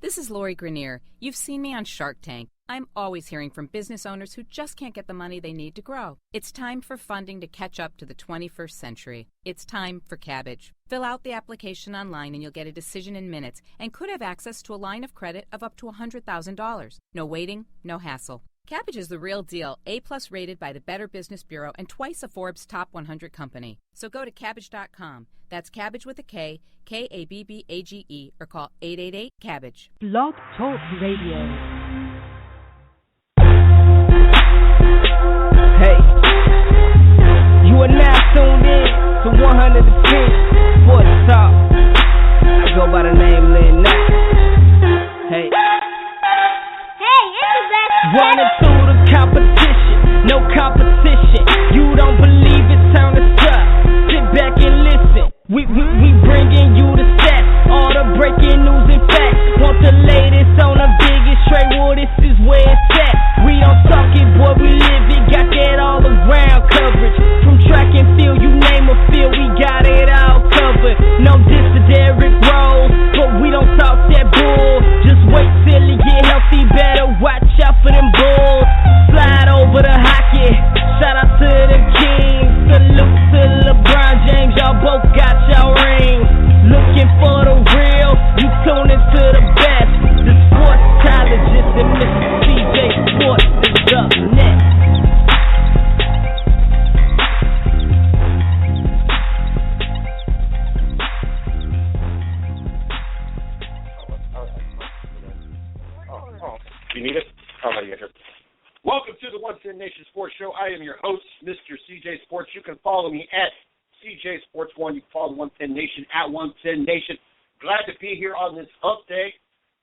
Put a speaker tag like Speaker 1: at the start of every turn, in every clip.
Speaker 1: This is Lori Grenier. You've seen me on Shark Tank. I'm always hearing from business owners who just can't get the money they need to grow. It's time for funding to catch up to the 21st century. It's time for Kabbage. Fill out the application online and you'll get a decision in minutes and could have access to a line of credit of up to $100,000. No waiting, no hassle. Kabbage is the real deal, A-plus rated by the Better Business Bureau and twice a Forbes Top 100 company. So go to Kabbage.com. That's Kabbage with a K, Kabbage, or call 888-KABBAGE.
Speaker 2: Blog Talk Radio.
Speaker 3: Hey, you are now tuned in to 110 Sports Talk. I go by the name Lynn Knight. Hey. Running through the competition, no competition. You don't believe it, turn us up. Sit back and listen. We bringing you the stats, all the breaking news and facts. Want the latest on the biggest trade? Well, this is where it's at. We don't talk it, boy, we live it. Got that all around coverage. From track and field, you name a field, we got it all covered. No diss to Derrick Rose, but we don't talk that bull. Just wait till he get healthy, better watch out for them bulls. Slide over the hockey, shout out to the Kings. Salute to LeBron James, y'all both got y'all rings. Looking for the real, you tune into the best. The sportologist and Mr. CJ Sports is up next.
Speaker 4: You need it? Oh, no, you got it. Welcome to the 110 Nation Sports Show. I am your host, Mr. CJ Sports. You can follow me at CJ Sports 1. You can follow the 110 Nation at 110 Nation. Glad to be here on this hump day.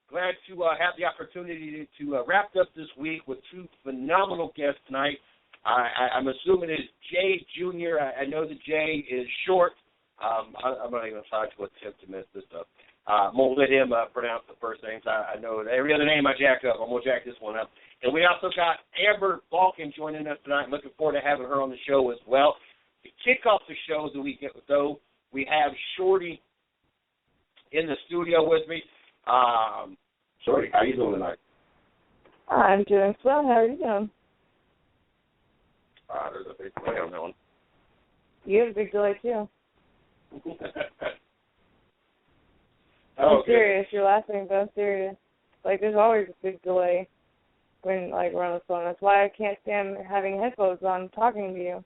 Speaker 4: Glad to have the opportunity to wrap up this week with two phenomenal guests tonight. I'm assuming it's Jay Jr. I know that Jay is short. I'm not even trying to attempt to mess this up. I'm going to let him pronounce the first names. I know every other name I jack up. I'm going to jack this one up. And we also got Amber Balkin joining us tonight. Looking forward to having her on the show as well. To kick off the show the weekend, though, we have Shorty in the studio with me. Shorty, how you doing tonight?
Speaker 5: I'm doing well. How are you doing?
Speaker 4: There's a big delay on that one.
Speaker 5: You have a big delay, too.
Speaker 4: Oh,
Speaker 5: I'm serious. You're laughing, but I'm serious. Like, there's always a big delay when, like, we're on the phone. That's why I can't stand having headphones on talking to you.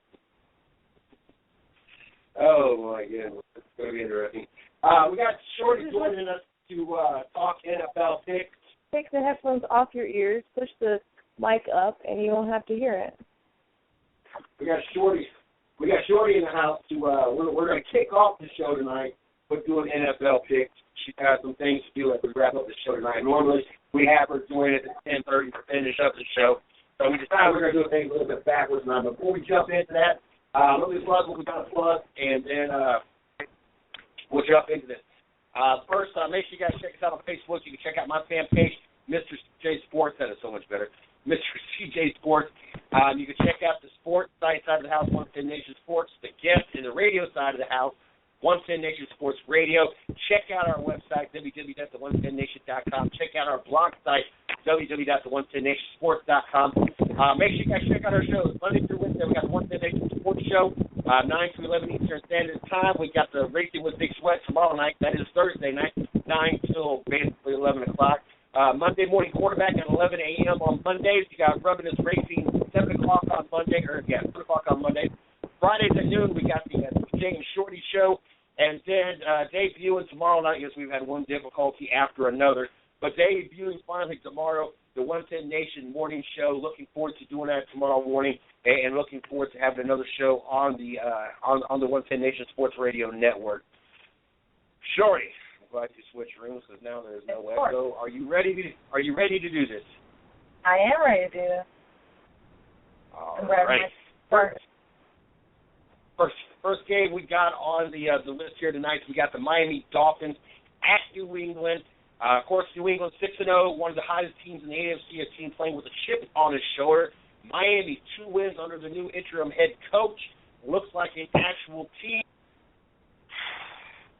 Speaker 4: Oh, my goodness. It's going to be interesting. We got Shorty joining us to talk NFL picks.
Speaker 5: Take the headphones off your ears, push the mic up, and you won't have to hear it.
Speaker 4: We got Shorty in the house to we're going to kick off the show tonight with doing NFL picks. She's got some things to do as we wrap up the show tonight. Normally, we have her join us at 10:30 to finish up the show. So we decided we're going to do things a little bit backwards now. Before we jump into that, let me plug what we got to plug, and then we'll jump into this. First, make sure you guys check us out on Facebook. You can check out my fan page, Mr. CJ Sports. That is so much better. Mr. CJ Sports. You can check out the sports side of the house, 110 Nation Sports, the guest and the radio side of the house, 110 Nation Sports Radio. Check out our website, www.the110nation.com. Check out our blog site, www.the110nationsports.com. Make sure you guys check out our shows. Monday through Wednesday, we got the 110 Nation Sports Show, 9 to 11 Eastern Standard Time. We got the Racing with Big Sweat tomorrow night. That is Thursday night, 9 till basically 11 o'clock. Monday morning quarterback at 11 a.m. on Mondays. You got Rubbing Us Racing, 7 o'clock on Monday, 7 o'clock on Monday. Fridays at noon, we got the Jay and Shorty Show. And then debuting tomorrow night, yes, we've had one difficulty after another. But debuting finally tomorrow, the 110 Nation Morning Show. Looking forward to doing that tomorrow morning, and looking forward to having another show on the 110 Nation Sports Radio Network. Shorty, I'm glad you switched rooms because now there's no echo. Are you ready to do this?
Speaker 5: I am ready to do this.
Speaker 4: All right. First game we got on the list here tonight, we got the Miami Dolphins at New England. Of course, New England 6-0, one of the hottest teams in the AFC, a team playing with a chip on his shoulder. Miami, 2 wins under the new interim head coach. Looks like an actual team.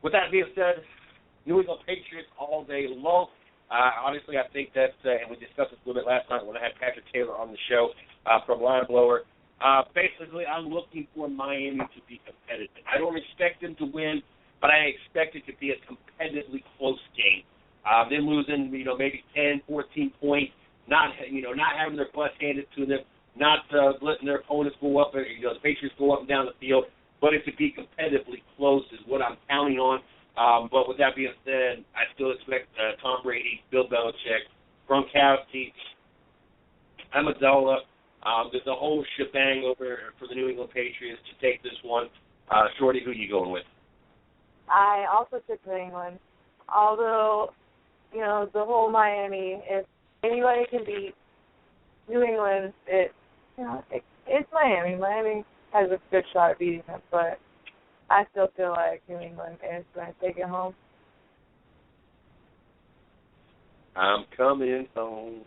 Speaker 4: With that being said, New England Patriots all day long. Honestly, I think that, and we discussed this a little bit last night when I had Patrick Taylor on the show from Line Blower. Basically, I'm looking for Miami to be competitive. I don't expect them to win, but I expect it to be a competitively close game. Them losing, maybe 10, 14 points, not having their butts handed to them, not letting their opponents go up, the Patriots go up and down the field, but it to be competitively close is what I'm counting on. But with that being said, I still expect Tom Brady, Bill Belichick, Gronkowski, Amendola, there's a whole shebang over for the New England Patriots to take this one. Shorty, who are you going with?
Speaker 5: I also took New England. Although, the whole Miami, if anybody can beat New England, it's Miami. Miami has a good shot at beating them, but I still feel like New England is going to take it home.
Speaker 4: I'm coming home.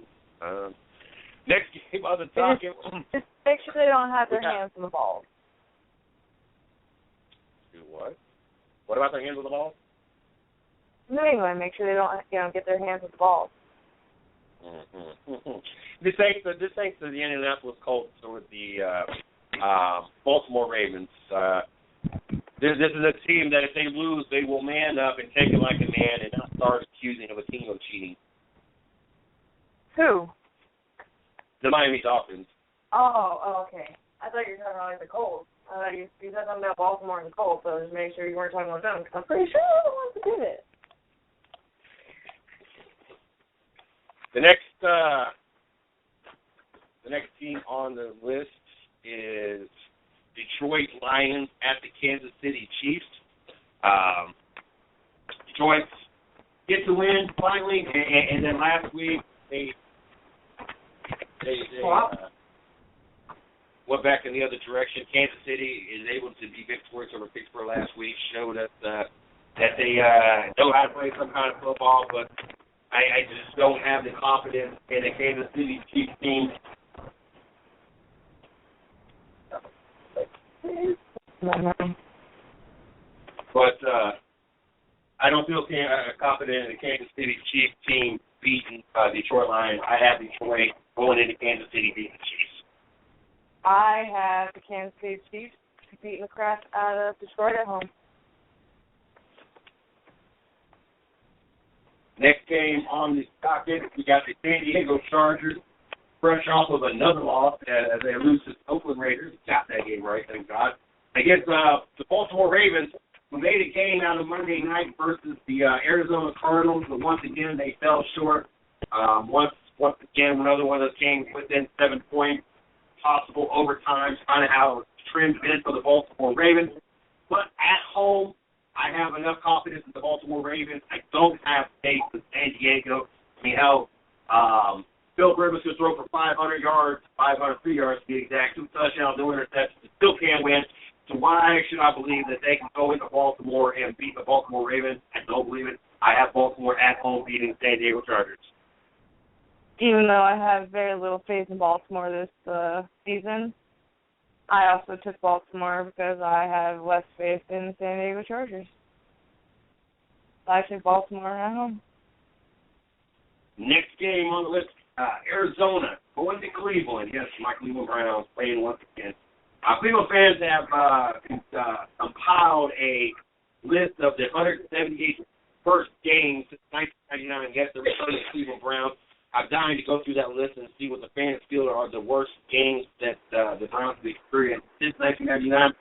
Speaker 4: Next game on the docket.
Speaker 5: Just make sure they don't have their hands on the ball.
Speaker 4: Do what? What about their hands on the ball?
Speaker 5: New England, make sure they don't, get their hands on the ball.
Speaker 4: This ain't the Indianapolis Colts or the Baltimore Ravens. This is a team that if they lose, they will man up and take it like a man and not start accusing of a team of cheating.
Speaker 5: Who?
Speaker 4: The Miami Dolphins.
Speaker 5: Oh, okay. I thought you were talking about the Colts. I thought you said something about Baltimore and the Colts, so just make sure you weren't talking about them, because I'm pretty sure they're the ones that did it.
Speaker 4: The next team on the list is Detroit Lions at the Kansas City Chiefs. Detroit get the win finally, and then last week they went back in the other direction. Kansas City is able to be victorious over Pittsburgh last week, showed us that they know how to play some kind of football, but I just don't have the confidence in the Kansas City Chiefs team. But I don't feel confident in the Kansas City Chiefs team beating Detroit Lions. I have Detroit going into Kansas City beating the Chiefs.
Speaker 5: I have the Kansas City Chiefs beating the crap out of Detroit at home.
Speaker 4: Next game on the docket, we got the San Diego Chargers, fresh off of another loss as they lose to the Oakland Raiders. Got that game right, thank God. Against the Baltimore Ravens, who made a game out of Monday night versus the Arizona Cardinals, but once again they fell short. Once again, another one of those games within 7 points, possible overtime, kind of how it's trimmed in for the Baltimore Ravens. But at home, I have enough confidence in the Baltimore Ravens. I don't have faith in San Diego. I mean, hell, Phil Rivers could throw for 500 yards, 503 yards to be exact, 2 touchdowns, no interceptions, still can't win. So why should I believe that they can go into Baltimore and beat the Baltimore Ravens? I don't believe it. I have Baltimore at home beating San Diego Chargers.
Speaker 5: Even though I have very little faith in Baltimore this season, I also took Baltimore because I have less faith in the San Diego Chargers. I took Baltimore at home.
Speaker 4: Next game on the list, Arizona going to Cleveland. Yes, my Cleveland Browns playing once again. Cleveland fans have compiled a list of the 178 first games since 1999 against the returning Cleveland Browns. I'm dying to go through that list and see what the fans feel are the worst games that the Browns have experienced since 1999.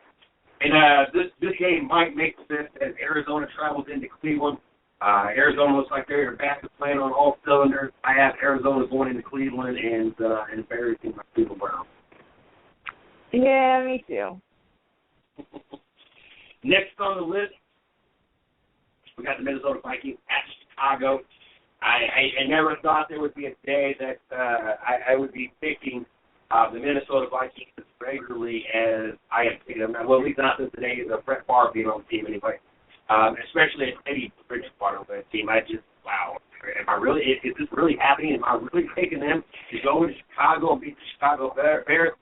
Speaker 4: And this game might make sense as Arizona travels into Cleveland. Arizona looks like they're back to playing on all cylinders. I have Arizona going into Cleveland and embarrassing my Cleveland Browns.
Speaker 5: Yeah, me too.
Speaker 4: Next on the list, we got the Minnesota Vikings at Chicago. I never thought there would be a day that I would be picking the Minnesota Vikings as regularly as I have picked them. Well, at least not since the days of Brett Favre being on the team anyway. Especially at Teddy Bridgewater on that team. I just, wow. Is this really happening? Am I really taking them to go into Chicago and beat the Chicago Bears?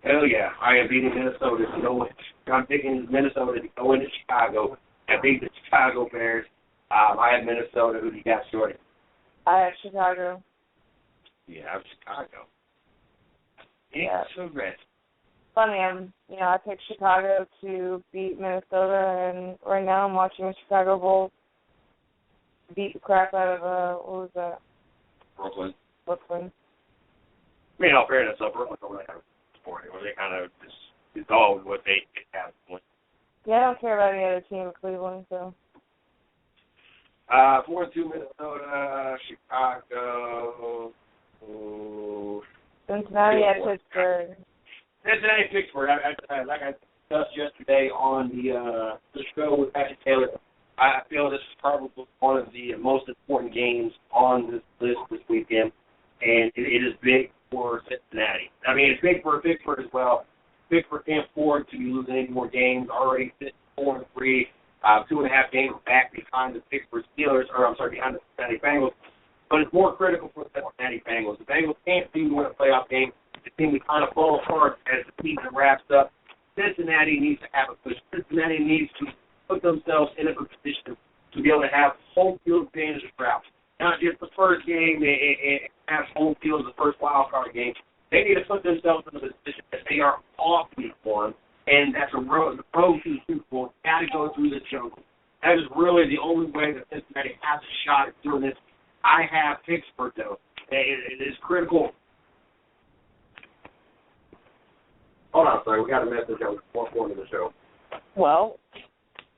Speaker 4: Hell yeah, I am beating Minnesota to go. I'm picking Minnesota to go into Chicago and beat the Chicago Bears. I have Minnesota. Who do you got, Shorty?
Speaker 5: I have Chicago.
Speaker 4: Yeah, I have Chicago.
Speaker 5: Yeah.
Speaker 4: Interesting.
Speaker 5: Funny, I picked Chicago to beat Minnesota, and right now I'm watching the Chicago Bulls beat the crap out of, what was that?
Speaker 4: Brooklyn.
Speaker 5: I
Speaker 4: mean, in all fairness, Brooklyn don't really have a sport. They kind of just go with what they have.
Speaker 5: Yeah, I don't care about any other team in Cleveland, so.
Speaker 4: 4-2 Minnesota, Chicago,
Speaker 5: Cincinnati at Pittsburgh.
Speaker 4: Cincinnati, Pittsburgh. Like I discussed yesterday on the show with Patrick Taylor, I feel this is probably one of the most important games on this list this weekend, and it is big for Cincinnati. I mean, it's big for Pittsburgh as well. Pittsburgh can't afford to be losing any more games. Already sitting 4-3, 2.5 games back behind the Pittsburgh Steelers, behind the Cincinnati Bengals. But it's more critical for the Cincinnati Bengals. The Bengals can't seem to win a playoff game. The team will kind of fall apart as the season wraps up. Cincinnati needs to have a push. Cincinnati needs to put themselves in a position to be able to have home field advantage throughout. Not just the first game and have home field as the first wild card game. They need to put themselves in a position that they are off week one, and that's the road to the Super Bowl. Got to go through the jungle. That is really the only way that Cincinnati has a shot at doing this. I have Pittsburgh, though. It is critical. Hold on, sorry. We got a message that was more important to the show.
Speaker 5: Well,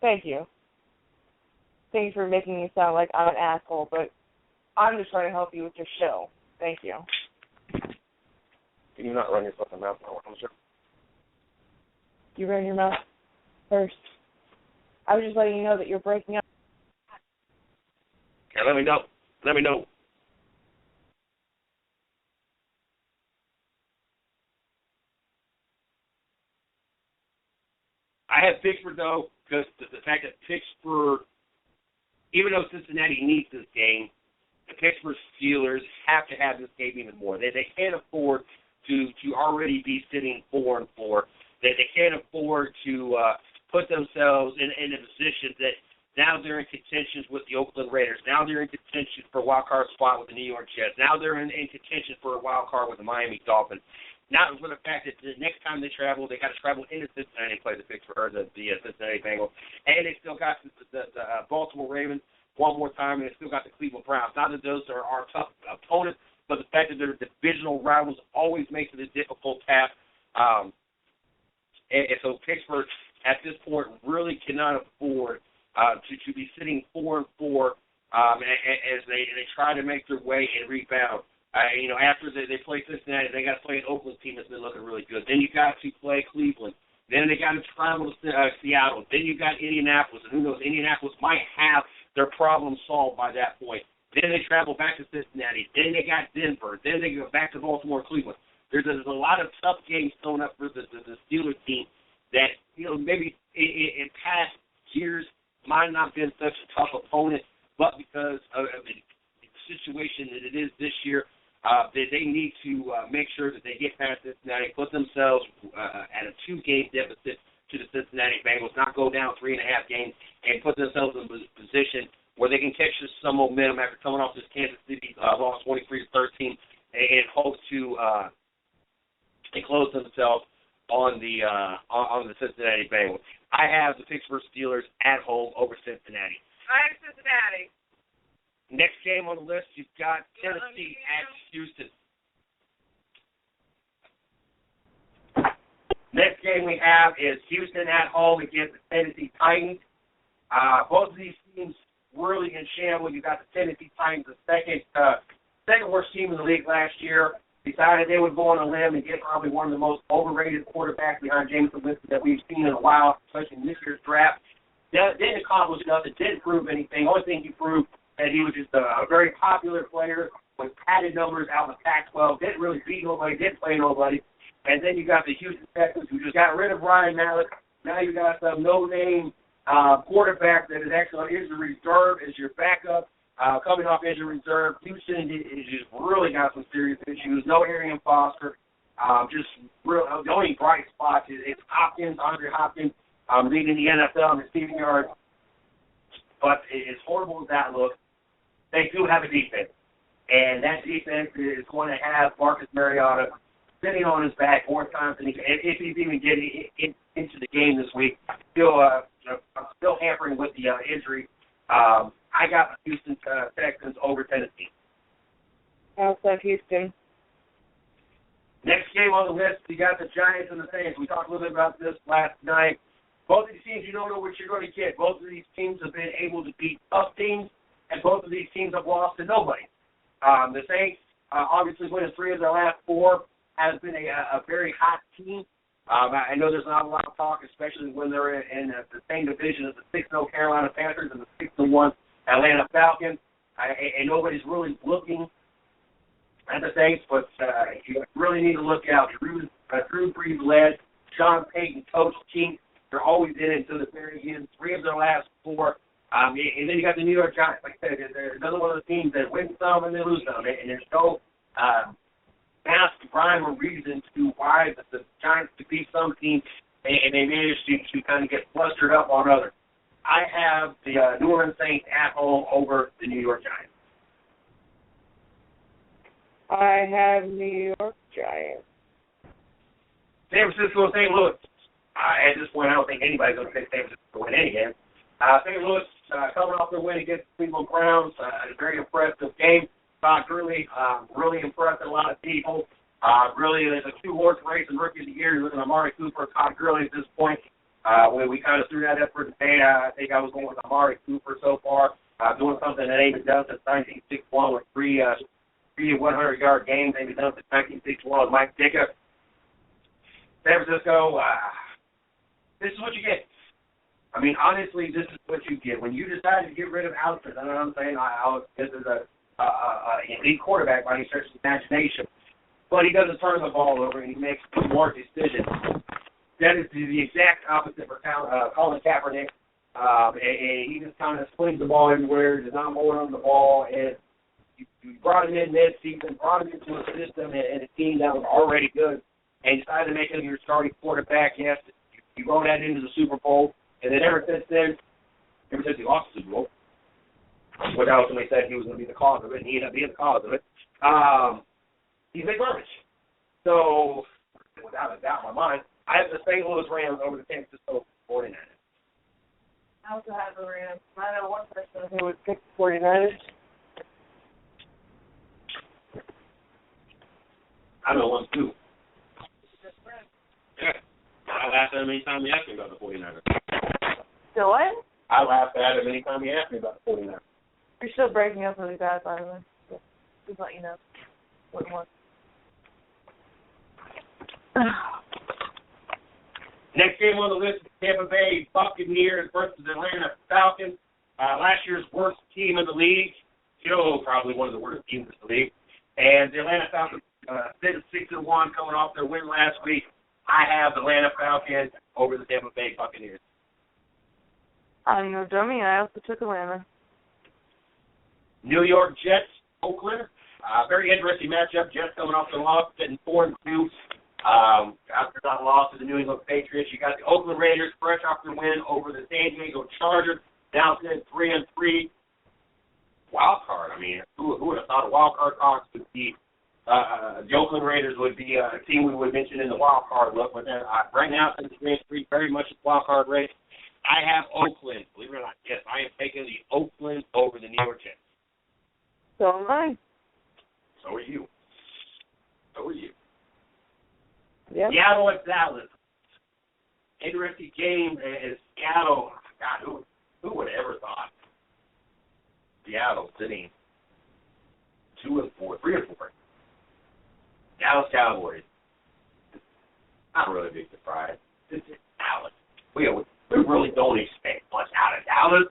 Speaker 5: thank you. Thank you for making me sound like I'm an asshole, but I'm just trying to help you with your show. Thank you.
Speaker 4: Can you not run your fucking mouth on the show?
Speaker 5: You ran your mouth first. I was just letting you know that you're breaking up.
Speaker 4: Okay, let me know. I have Pittsburgh, though, because the fact that Pittsburgh, even though Cincinnati needs this game, the Pittsburgh Steelers have to have this game even more. They can't afford to already be sitting 4-4. They can't afford to put themselves in a position that now they're in contention with the Oakland Raiders. Now they're in contention for a wild card spot with the New York Jets. Now they're in contention for a wild card with the Miami Dolphins. Not for the fact that the next time they travel, they got to travel into Cincinnati and play the Cincinnati Bengals, and they still got the Baltimore Ravens one more time, and they still got the Cleveland Browns. Not that those are tough opponents, but the fact that they're divisional rivals always makes it a difficult task. And so Pittsburgh at this point really cannot afford to be sitting 4-4 as they try to make their way and rebound. After they play Cincinnati, they got to play an Oakland team that's been looking really good. Then you got to play Cleveland. Then they got to travel to Seattle. Then you got Indianapolis, and who knows, Indianapolis might have their problem solved by that point. Then they travel back to Cincinnati. Then they got Denver. Then they go back to Baltimore, Cleveland. There's a lot of tough games thrown up for the Steelers team that, maybe in past years might not have been such a tough opponent, but because of the situation that it is this year, they need to make sure that they get past Cincinnati, put themselves at a 2-game deficit to the Cincinnati Bengals, not go down 3.5 games, and put themselves in a position where they can catch some momentum after coming off this Kansas City loss 23-13 and hope to close themselves on the Cincinnati Bengals. I have the Pittsburgh Steelers at home over Cincinnati.
Speaker 5: I have Cincinnati.
Speaker 4: Next game on the list, you've got Tennessee at Houston. Next game we have is Houston at home against the Tennessee Titans. Both of these teams really in shambles. You got the Tennessee Titans, the second worst team in the league last year. Decided they would go on a limb and get probably one of the most overrated quarterbacks behind James Winston that we've seen in a while, especially in this year's draft. Didn't accomplish nothing. Didn't prove anything. Only thing he proved that he was just a very popular player with padded numbers out in the Pac-12. Didn't really beat nobody. Didn't play nobody. And then you got the Houston Texans, who just got rid of Ryan Mallett. Now you got some no-name quarterback that is actually on injury reserve as your backup, coming off injury reserve. Houston is just really got some serious issues. No Arian Foster. The only bright spot is Hopkins, Andre Hopkins, leading the NFL in receiving yards. But as horrible as that looks, they do have a defense. And that defense is going to have Marcus Mariota sitting on his back more times than if he's even getting into the game this week. I'm still hampering with the injury. I got the Houston Texans over Tennessee.
Speaker 5: I'll say Houston.
Speaker 4: Next game on the list, we got the Giants and the Saints. We talked a little bit about this last night. Both of these teams, you don't know what you're going to get. Both of these teams have been able to beat tough teams, and both of these teams have lost to nobody. The Saints, obviously, winning 3 of their last 4, has been a very hot team. I know there's not a lot of talk, especially when they're in the same division as the 6-0 Carolina Panthers and the 6-1 Atlanta Falcons. And nobody's really looking at the Saints, but you really need to look out. Drew Brees led, Sean Payton coached team. They're always in it until the very end. 3 of their last 4. And then you got the New York Giants. Like I said, they're another one of the teams that win some and they lose some. And there's no vast rhyme or reason to why the Giants could beat some teams and they managed to kind of get flustered up on others. I have the New Orleans Saints at home over the New York Giants.
Speaker 5: I have New York Giants.
Speaker 4: San Francisco and St. Louis. At this point, I don't think anybody's going to pick San Francisco to win any game. St. Louis coming off their win against the Cleveland Browns, a very impressive game. Todd Gurley really impressed a lot of people. Really, there's a 2-horse race in Rookie of the Year. You're looking at Amari Cooper, Todd Gurley at this point. When we kind of threw that effort today, I think I was going with Amari Cooper so far, doing something that ain't been done since 1961 with three 100-yard games. Ain't been done since 1961 with Mike Ditka. San Francisco, this is what you get. I mean, honestly, this is what you get. When you decided to get rid of Alfred, I know what I'm saying, this is an elite quarterback by any stretch of the imagination, but he doesn't turn the ball over and he makes more decisions. That is the exact opposite for Colin Kaepernick. And he just kind of slings the ball everywhere, does not hold on the ball, and you brought him in mid-season, brought him into a system and a team that was already good, and decided to make him your starting quarterback. Yes, you rolled that into the Super Bowl. And then ever since he lost the Super Bowl, which I ultimately said he was going to be the cause of it, and he ended up being the cause of it, he's been garbage. So, without a doubt in my mind, I have the St. Louis Rams over the San Francisco 49ers.
Speaker 5: I also have the Rams. I know one person who would pick the 49ers.
Speaker 4: I know one, too. Yeah. I laughed at him anytime he asked me about the 49ers.
Speaker 5: So what?
Speaker 4: I laughed at him anytime he asked me about the 49ers.
Speaker 5: You're still breaking up really bad, by the way. Just let you know what it was.
Speaker 4: Next game on the list is Tampa Bay Buccaneers versus Atlanta Falcons. Last year's worst team in the league. Still probably one of the worst teams in the league. And the Atlanta Falcons sit 6-1 coming off their win last week. I have the Atlanta Falcons over the Tampa Bay Buccaneers.
Speaker 5: I'm no dummy. I also took Atlanta.
Speaker 4: New York Jets, Oakland. Very interesting matchup. Jets coming off the loss, sitting 4-2. After that loss to the New England Patriots, you got the Oakland Raiders fresh off their win over the San Diego Chargers, now sitting 3-3. Wild card. I mean, who would have thought a wild card talks would be the Oakland Raiders would be a team we would mention in the wild card look, but then right now since it's 3-3, very much a wild card race. I have Oakland. Believe it or not, yes, I am taking the Oakland over the New York Jets.
Speaker 5: So am I.
Speaker 4: So are you.
Speaker 5: Yep.
Speaker 4: Seattle and Dallas. Interesting game is Seattle. God, who would have ever thought Seattle sitting 2-4, 3-4. Dallas Cowboys. Not really a big surprise. This is Dallas. We really don't expect much out of Dallas.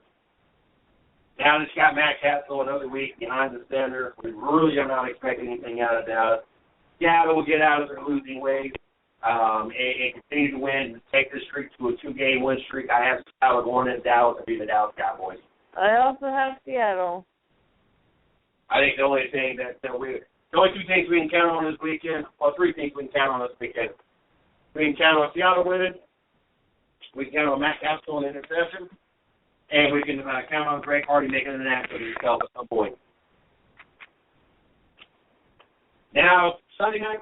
Speaker 4: Dallas got Matt Castle another week behind the center. We really are not expecting anything out of Dallas. Seattle will get out of their losing ways and continue to win and take this streak to a 2-game win streak. I have Seattle going in Dallas and be the Dallas Cowboys.
Speaker 5: I also have Seattle.
Speaker 4: I think the only two things we can count on this weekend, well, 3 things we can count on this weekend. We can count on Seattle winning. We can count on Matt Castle and interception. and we can count on Greg Hardy making an ass of himself at some point. Now, Sunday night,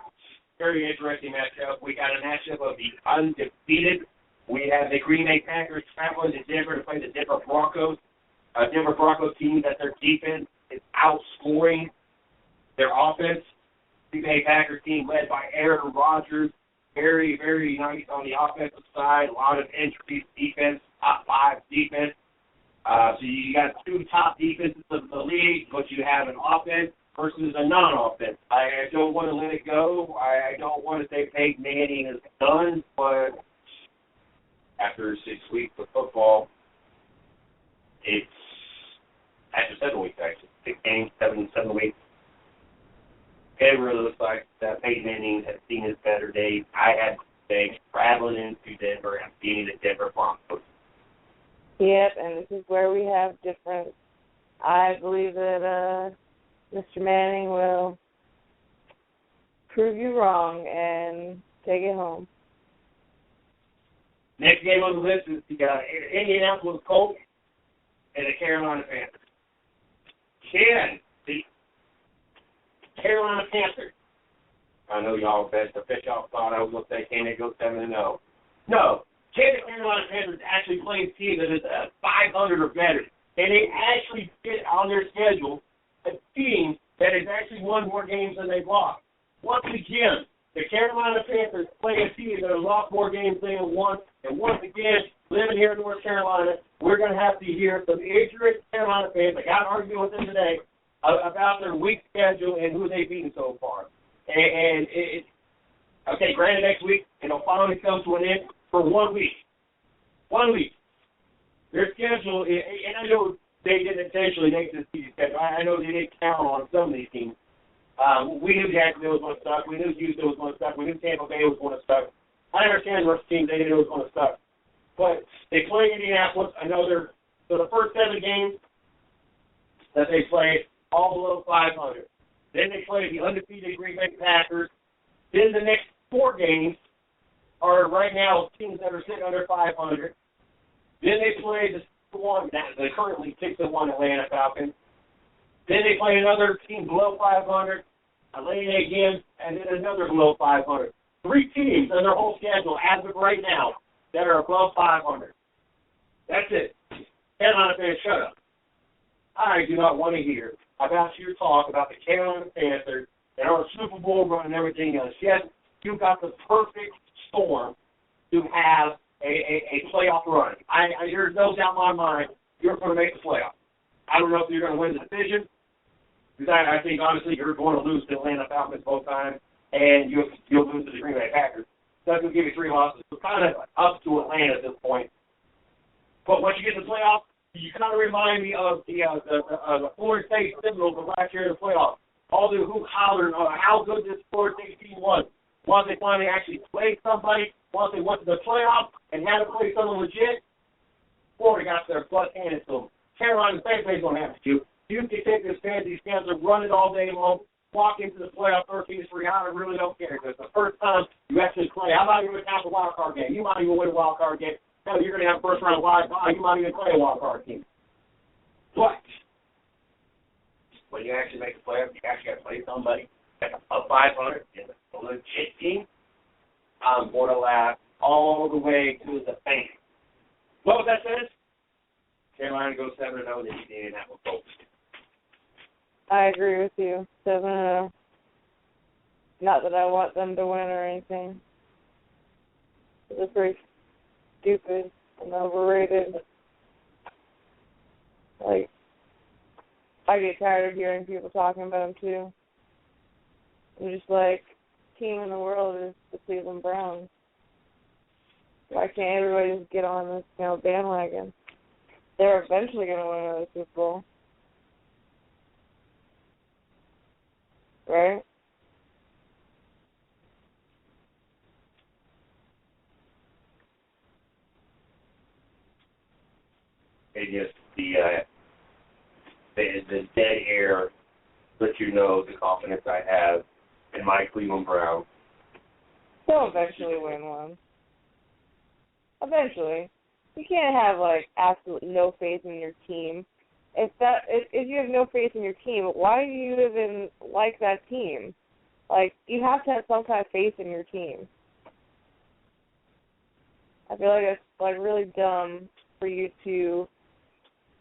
Speaker 4: very interesting matchup. We got a matchup of the undefeated. We have the Green Bay Packers traveling to Denver to play the Denver Broncos. A Denver Broncos team that their defense is outscoring their offense. The Green Bay Packers team led by Aaron Rodgers. Very, very nice on the offensive side. A lot of injuries, defense, top 5 defense. So you got 2 top defenses of the league, but you have an offense versus a non-offense. I don't want to let it go. I don't want to say Peyton Manning is done, but after 6 weeks of football, it's after 7 weeks, actually. 6 games, 7 weeks. It really looks like that Peyton Manning has seen his better days. I had to say, traveling into Denver and beating the Denver Broncos.
Speaker 5: Yep, and this is where we have difference. I believe that Mr. Manning will prove you wrong and take it home.
Speaker 4: Next game on the list is the Indianapolis Colts and the Carolina Panthers. Can the Carolina Panthers, I know y'all bet y'all thought I was going to say, can they go 7-0? No. Can the Carolina Panthers actually play a team that is 500 or better? And they actually get on their schedule a team that has actually won more games than they've lost. Once again, the Carolina Panthers play a team that has lost more games than they have won. And once again, living here in North Carolina, we're going to have to hear some ignorant Carolina fans. I got to argue with them today about their week schedule and who they've beaten so far. And okay, granted, next week, it'll finally come to an end for 1 week. 1 week. Their schedule, and I know they didn't intentionally make this season schedule. I know they didn't count on some of these teams. We knew Jacksonville was going to suck. We knew Houston was going to suck. We knew Tampa Bay was going to suck. I understand the rest of the teams, they knew it was going to suck. But they play Indianapolis. I know so the first 7 games that they played, all below 500. Then they play the undefeated Green Bay Packers. Then the next 4 games are right now teams that are sitting under 500. Then they play the currently 6-1 Atlanta Falcons. Then they play another team below 500, Atlanta again, and then another below 500. 3 teams on their whole schedule as of right now that are above 500. That's it. Carolina fans, shut up. I do not want to hear about your talk about the Carolina Panthers and our Super Bowl run and everything else. Yes, you've got the perfect storm to have a playoff run. There's no doubt in my mind you're going to make the playoff. I don't know if you're going to win the division, because I think, honestly, you're going to lose to Atlanta Falcons both times, and you'll lose to the Green Bay Packers. That's going to give you 3 losses. So kind of up to Atlanta at this point. But once you get to the playoffs, you kind of remind me of the Florida State Seminoles of last year in the playoffs. All the who hollered how good this Florida State team was. Once they finally actually played somebody, once they went to the playoffs and had to play someone legit, Florida got their butt handed to them. Carolina Panthers don't have to do. You can take this fantasy stance and run it all day long, walk into the playoff 13-3. I really don't care, because the first time you actually play, how about you win half a wild card game? You might even win a wild card game. No, you're going to have a first-round wild card. You might even play a wild card team. But when you actually make the playoffs, you actually got to play somebody that's a 500 and a legit team. I'm going to laugh all the way to the bank. What that says? Carolina goes 7-0 and the Indianapolis Colts.
Speaker 5: I agree with you. 7-0. Not that I want them to win or anything. It's pretty stupid and overrated. Like, I get tired of hearing people talking about them too. I'm just like, team in the world is the Cleveland Browns. Why can't everybody just get on this, bandwagon? They're eventually going to win another Super Bowl. Right?
Speaker 4: It just the dead air lets you know the confidence I have in my Cleveland Browns.
Speaker 5: They'll eventually win one. Eventually. you can't have like absolute no faith in your team. If you have no faith in your team, why do you even like that team? Like, you have to have some kind of faith in your team. I feel like it's like really dumb for you to,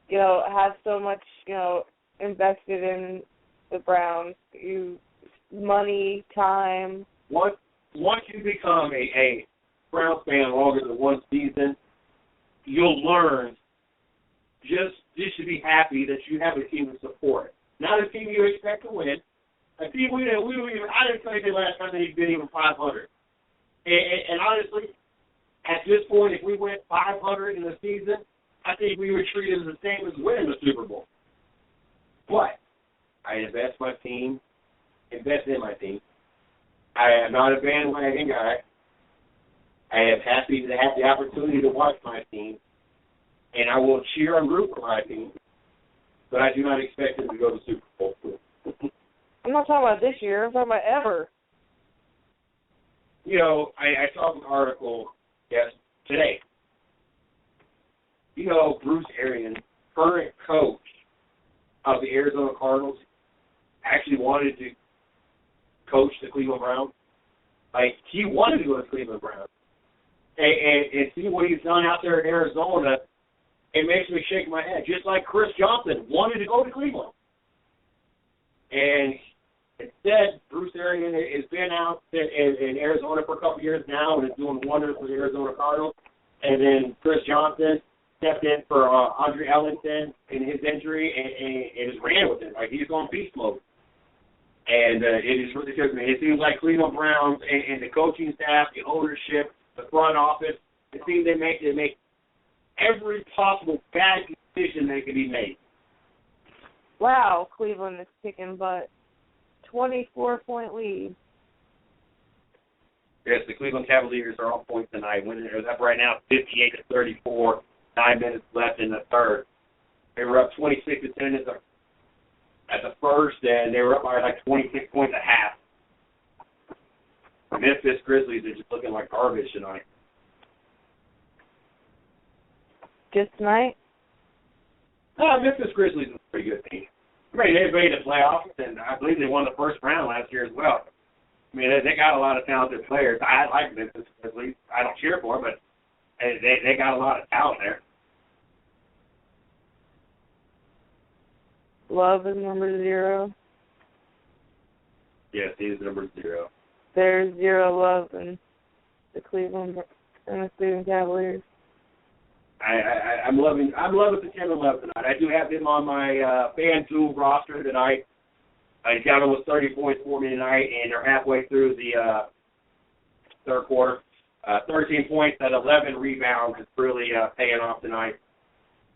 Speaker 5: have so much, invested in the Browns. Money, time.
Speaker 4: Once you become a Browns fan longer than one season, you'll learn just to be happy that you have a team to support. Not a team you expect to win. A team I didn't think the last time they'd been even 500. And honestly, at this point, if we went 500 in the season, I think we would treat it as the same as winning the Super Bowl. But I invest in my team. I am not a bandwagon guy. I am happy to have the opportunity to watch my team, and I will cheer and root for my team, but I do not expect them to go to the Super Bowl.
Speaker 5: I'm not talking about this year. I'm talking about ever.
Speaker 4: I saw an article today. Bruce Arians, current coach of the Arizona Cardinals, actually wanted to coach the Cleveland Browns. Like, he wanted to go to Cleveland Browns. And see what he's done out there in Arizona, it makes me shake my head. Just like Chris Johnson wanted to go to Cleveland. And instead, Bruce Arians has been out in Arizona for a couple of years now and is doing wonders for the Arizona Cardinals. And then Chris Johnson stepped in for Andre Ellington in his injury and just ran with it. Like, he's on beast mode. And it is really good. It seems like Cleveland Browns and the coaching staff, the ownership, the front office, it seems they make every possible bad decision that can be made.
Speaker 5: Wow, Cleveland is kicking butt. 24-point lead.
Speaker 4: Yes, the Cleveland Cavaliers are on point tonight. Winning it up right now, 58-34. 9 minutes left in the third. They were up 26-10 at the first, and they were up by like 26 points at half. The Memphis Grizzlies are just looking like garbage tonight.
Speaker 5: Just tonight?
Speaker 4: Memphis Grizzlies is a pretty good team. I mean, they made the playoffs, and I believe they won the first round last year as well. I mean, they got a lot of talented players. I like Memphis Grizzlies. I don't cheer for them, but they got a lot of talent there.
Speaker 5: Love is number 0.
Speaker 4: Yes, he is number 0.
Speaker 5: There's 0 love in the Cleveland Cavaliers.
Speaker 4: I'm loving the Kevin Love tonight. I do have him on my FanDuel roster tonight. He's got almost 30 points for me tonight, and they're halfway through the third quarter. 13 points and 11 rebounds is really paying off tonight.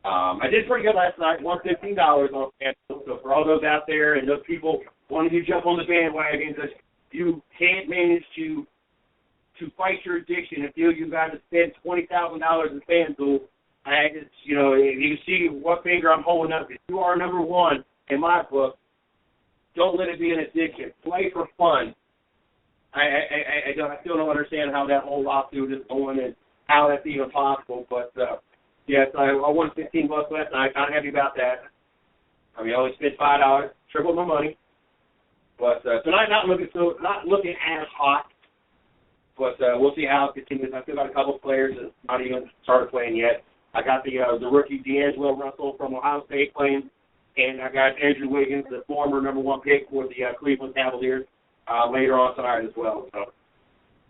Speaker 4: I did pretty good last night, won $15 on FanDuel. So for all those out there and those people wanting to jump on the bandwagon, that you can't manage to fight your addiction and feel you've got to spend $20,000 in FanDuel, you see what finger I'm holding up. If you are number 1 in my book, don't let it be an addiction. Play for fun. I still don't understand how that whole lawsuit is going and how that's even possible. But, yes, I won $15 last night. I'm happy about that. I mean, I only spent $5, tripled my money. But tonight, not looking as hot. But we'll see how it continues. I still got a couple of players that not even started playing yet. I got the rookie D'Angelo Russell from Ohio State playing, and I got Andrew Wiggins, the former number 1 pick for the Cleveland Cavaliers, later on tonight as well.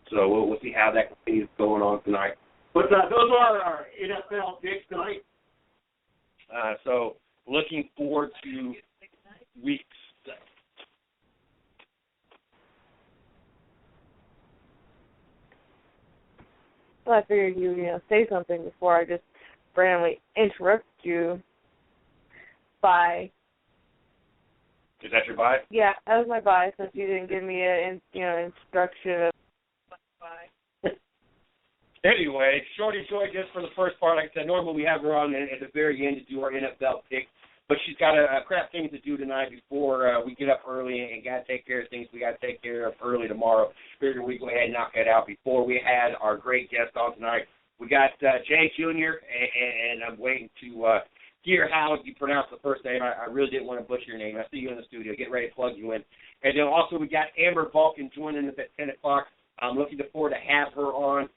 Speaker 4: So we'll see how that continues going on tonight. But those are our NFL picks tonight. So looking forward to week 6.
Speaker 5: Well, I figured you say something before I just randomly interrupt you. Bye.
Speaker 4: Is that your bye?
Speaker 5: Yeah, that was my bye since you didn't give me an instruction of bye.
Speaker 4: Anyway, Shorty Joy, just for the first part, like I said, normally we have her on at the very end to do our NFL picks, but she's got a crap things to do tonight before we get up early and got to take care of things we got to take care of early tomorrow. Figured we go ahead and knock that out before we had our great guest on tonight, We got Jay Jr., and I'm waiting to hear how you pronounce the first name. I really didn't want to butcher your name. I see you in the studio. Get ready to plug you in. And then also we got Amber Vulcan joining us at 10 o'clock. I'm looking forward to have her on.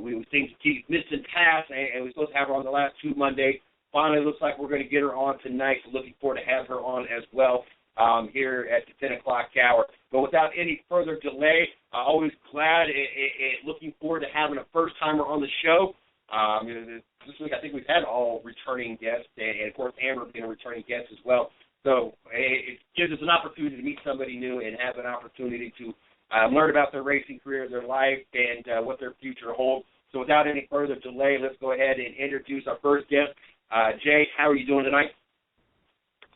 Speaker 4: We seem to keep missing past, and we're supposed to have her on the last 2 Mondays. Finally, looks like we're going to get her on tonight, so looking forward to have her on as well here at the 10 o'clock hour. But without any further delay, always glad and looking forward to having a first-timer on the show. This week I think we've had all returning guests, and of course Amber being a returning guest as well. So it gives us an opportunity to meet somebody new and have an opportunity to learn about their racing career, their life, and what their future holds. So without any further delay, let's go ahead and introduce our first guest. Jay, how are you doing tonight?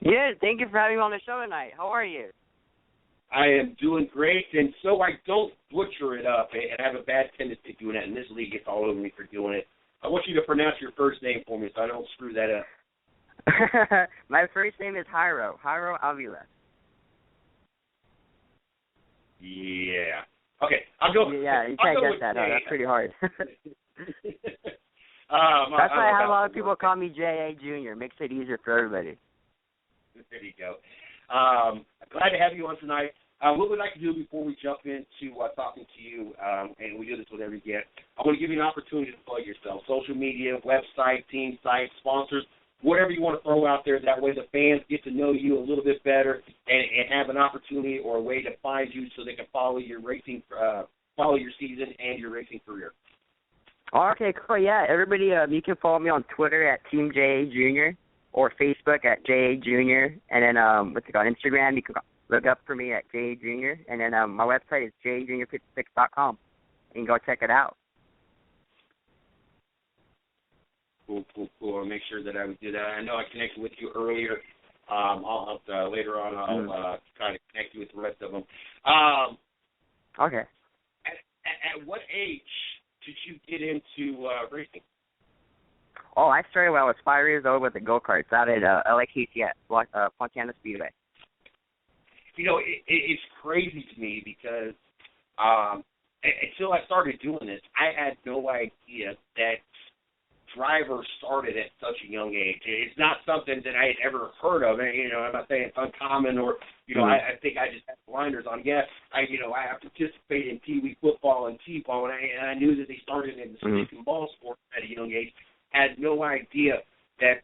Speaker 6: Yeah, thank you for having me on the show tonight. How are you?
Speaker 4: I am doing great, and so I don't butcher it up, and I have a bad tendency doing that, and this league gets all over me for doing it. I want you to pronounce your first name for me so I don't screw that up.
Speaker 6: My first name is Jairo Avila.
Speaker 4: Yeah. Okay, I'll go.
Speaker 6: Yeah, you can't get that. No, that's pretty hard. That's why I have a lot of people call me J.A. Jr. Makes it easier for everybody.
Speaker 4: There you go. Glad to have you on tonight. What we'd like to do before we jump into talking to you, and we do this with every guest, I want to give you an opportunity to plug yourself. Social media, website, team site, sponsors, whatever you want to throw out there. That way the fans get to know you a little bit better and have an opportunity or a way to find you so they can follow your racing, follow your season and your racing career.
Speaker 6: Okay, cool. Yeah, everybody, you can follow me on Twitter at Team J.A. Jr. or Facebook at J.A. Jr. And then on Instagram, you can look up for me at J.A. Jr. And then my website is jjr56.com. You can go check it out.
Speaker 4: Cool. I'll make sure that I would do that. I know I connected with you earlier. Later on, I'll try to connect you with the rest of them.
Speaker 6: Okay.
Speaker 4: At what age did you get into racing?
Speaker 6: Oh, I started when I was 5 years old with the go-karts out at LAKC at Fontana Speedway.
Speaker 4: You know, it's crazy to me because until I started doing this, I had no idea that drivers started at such a young age. It's not something that I had ever heard of. And, you know, I'm not saying it's uncommon or, you know, I think I just had blinders on. Yes, I participated in Pee Wee football and T-ball, and I knew that they started in the stick and ball sport at a young age. Had no idea that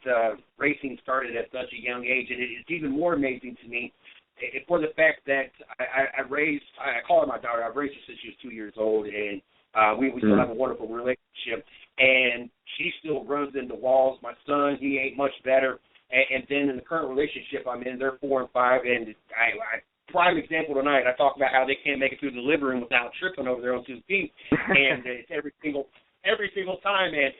Speaker 4: racing started at such a young age. And it's even more amazing to me for the fact that I call her my daughter. I've raised her since she was 2 years old, and we still have a wonderful relationship. And she still runs into walls. My son, he ain't much better. And then in the current relationship I'm in, they're 4 and 5. And prime example tonight, I talk about how they can't make it through the living room without tripping over their own 2 feet. And it's every single time. And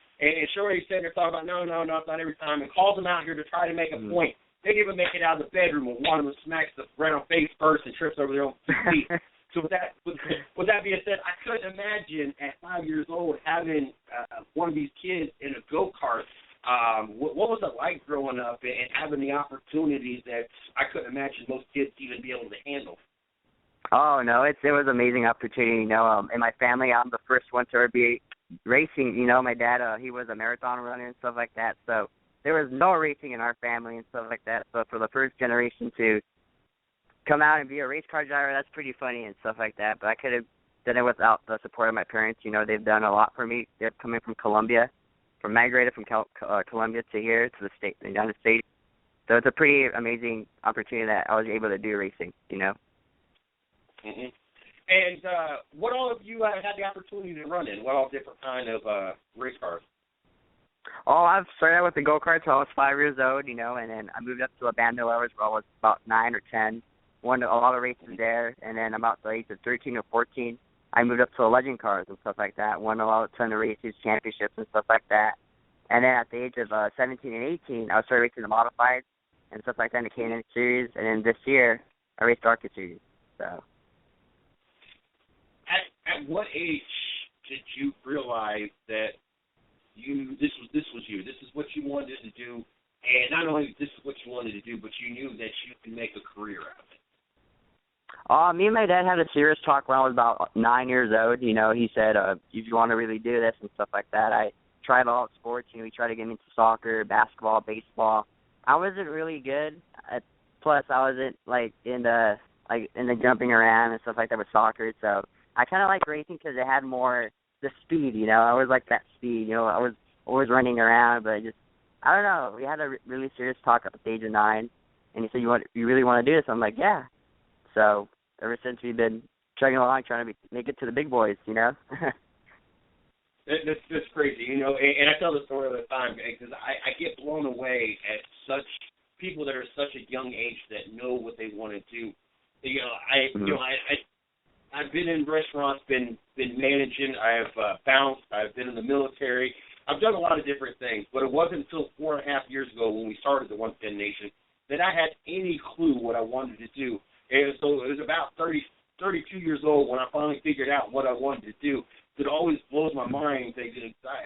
Speaker 4: Shorty's sitting there talking about, no, it's not every time. And calls them out here to try to make a point. They didn't even make it out of the bedroom when one of them smacks the ground face first and trips over their own 2 feet. So with that being said, I couldn't imagine at 5 years old having one of these kids in a go-kart. What was it like growing up and having the opportunities that I couldn't imagine most kids even be able to handle?
Speaker 6: Oh, no, it was an amazing opportunity. You know, in my family, I'm the first one to ever be racing. You know, my dad, he was a marathon runner and stuff like that. So there was no racing in our family and stuff like that. So for the first generation to come out and be a race car driver, that's pretty funny and stuff like that. But I could have done it without the support of my parents. You know, they've done a lot for me. They're coming from Colombia, migrated from Colombia to here, to the United States. So it's a pretty amazing opportunity that I was able to do racing, you know.
Speaker 4: Mm-hmm. And what all of you had the opportunity to run in? What all different kind of race cars?
Speaker 6: Oh, I've started out with the go-karts when I was 5 years old, you know, and then I moved up to a bandolers where I was about 9 or 10. Won a lot of races there, and then about the age of 13 or 14, I moved up to the legend cars and stuff like that. Won a ton of races, championships, and stuff like that. And then at the age of 17 and 18, I started racing the modifieds and stuff like that in the K&N Series. And then this year, I raced the ARCA Series. So,
Speaker 4: at what age did you realize that this was you? This is what you wanted to do, and not only this is what you wanted to do, but you knew that you could make a career out of it.
Speaker 6: Me and my dad had a serious talk when I was about 9 years old. You know, he said, if you want to really do this and stuff like that, I tried all sports. You know, he tried to get me into soccer, basketball, baseball. I wasn't really good. Plus, I wasn't, in the jumping around and stuff like that with soccer. So I kind of like racing because it had more the speed, you know. I always liked that speed. You know, I was always running around, but I don't know. We had a really serious talk at the age of 9, and he said, you really want to do this? I'm like, yeah. So ever since we've been chugging along trying to make it to the big boys, you know.
Speaker 4: That's crazy, you know, and I tell the story all the time because I get blown away at such people that are such a young age that know what they want to do. You know, I've been in restaurants, been managing, I've bounced, I've been in the military, I've done a lot of different things, but it wasn't until 4.5 years ago when we started the 110 Nation that I had any clue what I wanted to do. And so it was about 32 years old when I finally figured out what I wanted to do. It always blows my mind.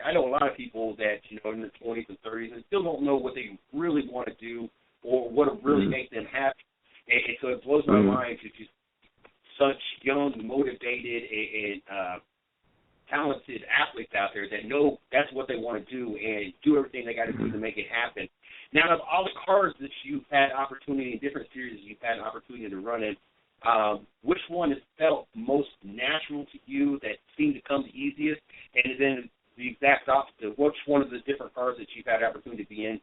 Speaker 4: I know a lot of people that, you know, in their 20s and 30s and still don't know what they really want to do or what would really make them happy. And so it blows my mind to just such young, motivated, and talented athletes out there that know that's what they want to do and do everything they got to do to make it happen. Now, of all the cars that you've had opportunity in different series you've had an opportunity to run in, which one has felt most natural to you, that seemed to come the easiest? And then the exact opposite, which one of the different cars that you've had opportunity to be in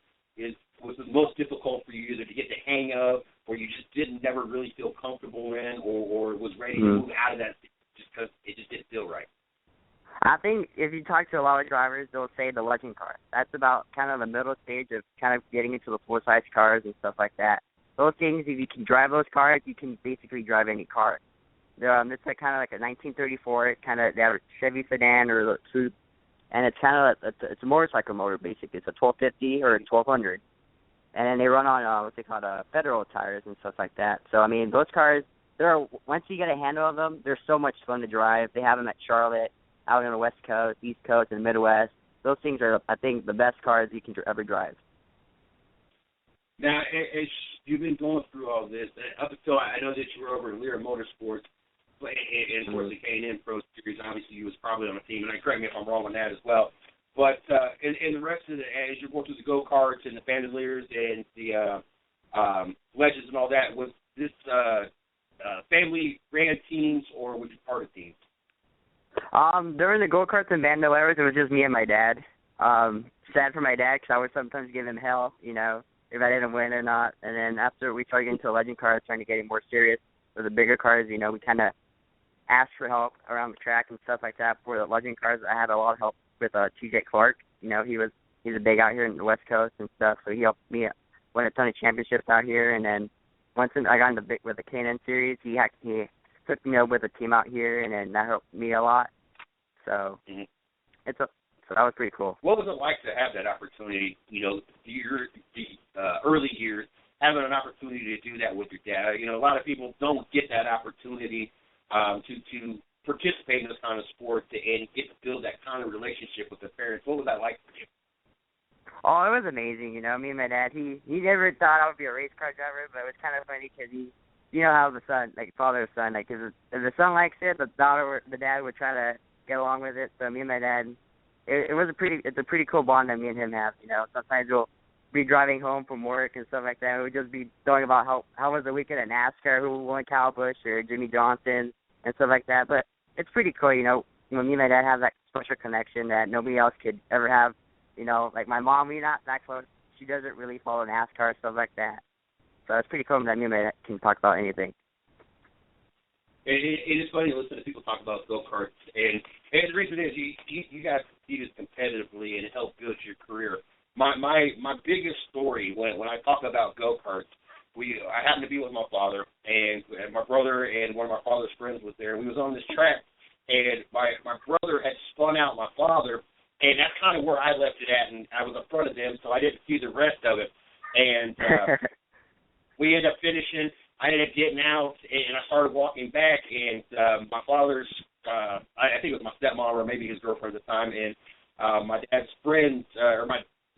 Speaker 4: was the most difficult for you either to get the hang of, or you just never really feel comfortable in, or was ready to move out of that just because it just didn't feel right?
Speaker 6: I think if you talk to a lot of drivers, they'll say the legend car. That's about kind of the middle stage of kind of getting into the full-size cars and stuff like that. Those things, if you can drive those cars, you can basically drive any car. It's kind of like a 1934, they have a Chevy sedan or a coupe, and it's kind of it's a motorcycle motor basically. It's a 1250 or a 1200, and then they run on what's they called Federal tires and stuff like that. So I mean, those cars, once you get a handle of them, they're so much fun to drive. They have them at Charlotte, out on the West Coast, East Coast, and Midwest. Those things are, I think, the best cars you can ever drive.
Speaker 4: Now, as you've been going through all this, up until I know that you were over in Lear Motorsports, and of course the K&N Pro Series, obviously you was probably on a team, and correct me if I'm wrong on that as well. But in the rest of as you're going through the go-karts and the Bandoliers and the Legends and all that, was this family-ran teams, or was you part of teams?
Speaker 6: During the go-karts and Bandoliers, it was just me and my dad. Sad for my dad because I would sometimes give him hell, you know, if I didn't win or not. And then after we started getting into legend cars, trying to get it more serious for the bigger cars, you know, we kind of asked for help around the track and stuff like that. For the legend cars, I had a lot of help with TJ Clark. You know, he's a big out here in the West Coast and stuff, so he helped me win a ton of championships out here. And then once I got into with the K&N series, he took me up with a team out here, and then that helped me a lot. So so that was pretty cool.
Speaker 4: What was it like to have that opportunity, you know, the early years, having an opportunity to do that with your dad? You know, a lot of people don't get that opportunity to participate in this kind of sport and get to build that kind of relationship with their parents. What was that like for you?
Speaker 6: Oh, it was amazing. You know, me and my dad, he never thought I would be a race car driver, but it was kind of funny because you know how the son, like father or son, like if the son likes it, the dad would try to get along with it. So me and my dad, it's a pretty cool bond that me and him have. You know, sometimes we'll be driving home from work and stuff like that. And we'll just be talking about how was the weekend at NASCAR, who won Kyle Busch or Jimmy Johnson and stuff like that. But it's pretty cool, you know. Me and my dad have that special connection that nobody else could ever have. You know, like my mom, we're not that close. She doesn't really follow NASCAR, stuff like that. So it's pretty cool that me and my dad can talk about anything.
Speaker 4: It is funny to listen to people talk about go-karts, and the reason is you guys compete as competitively, and it helped build your career. My biggest story when I talk about go-karts, I happened to be with my father, and my brother and one of my father's friends was there. We was on this track, and my brother had spun out my father, and that's kind of where I left it at, and I was in front of them, so I didn't see the rest of it. And we ended up finishing. I ended up getting out, and I started walking back, and my father's, I think it was my stepmom or maybe his girlfriend at the time, and my dad's friend,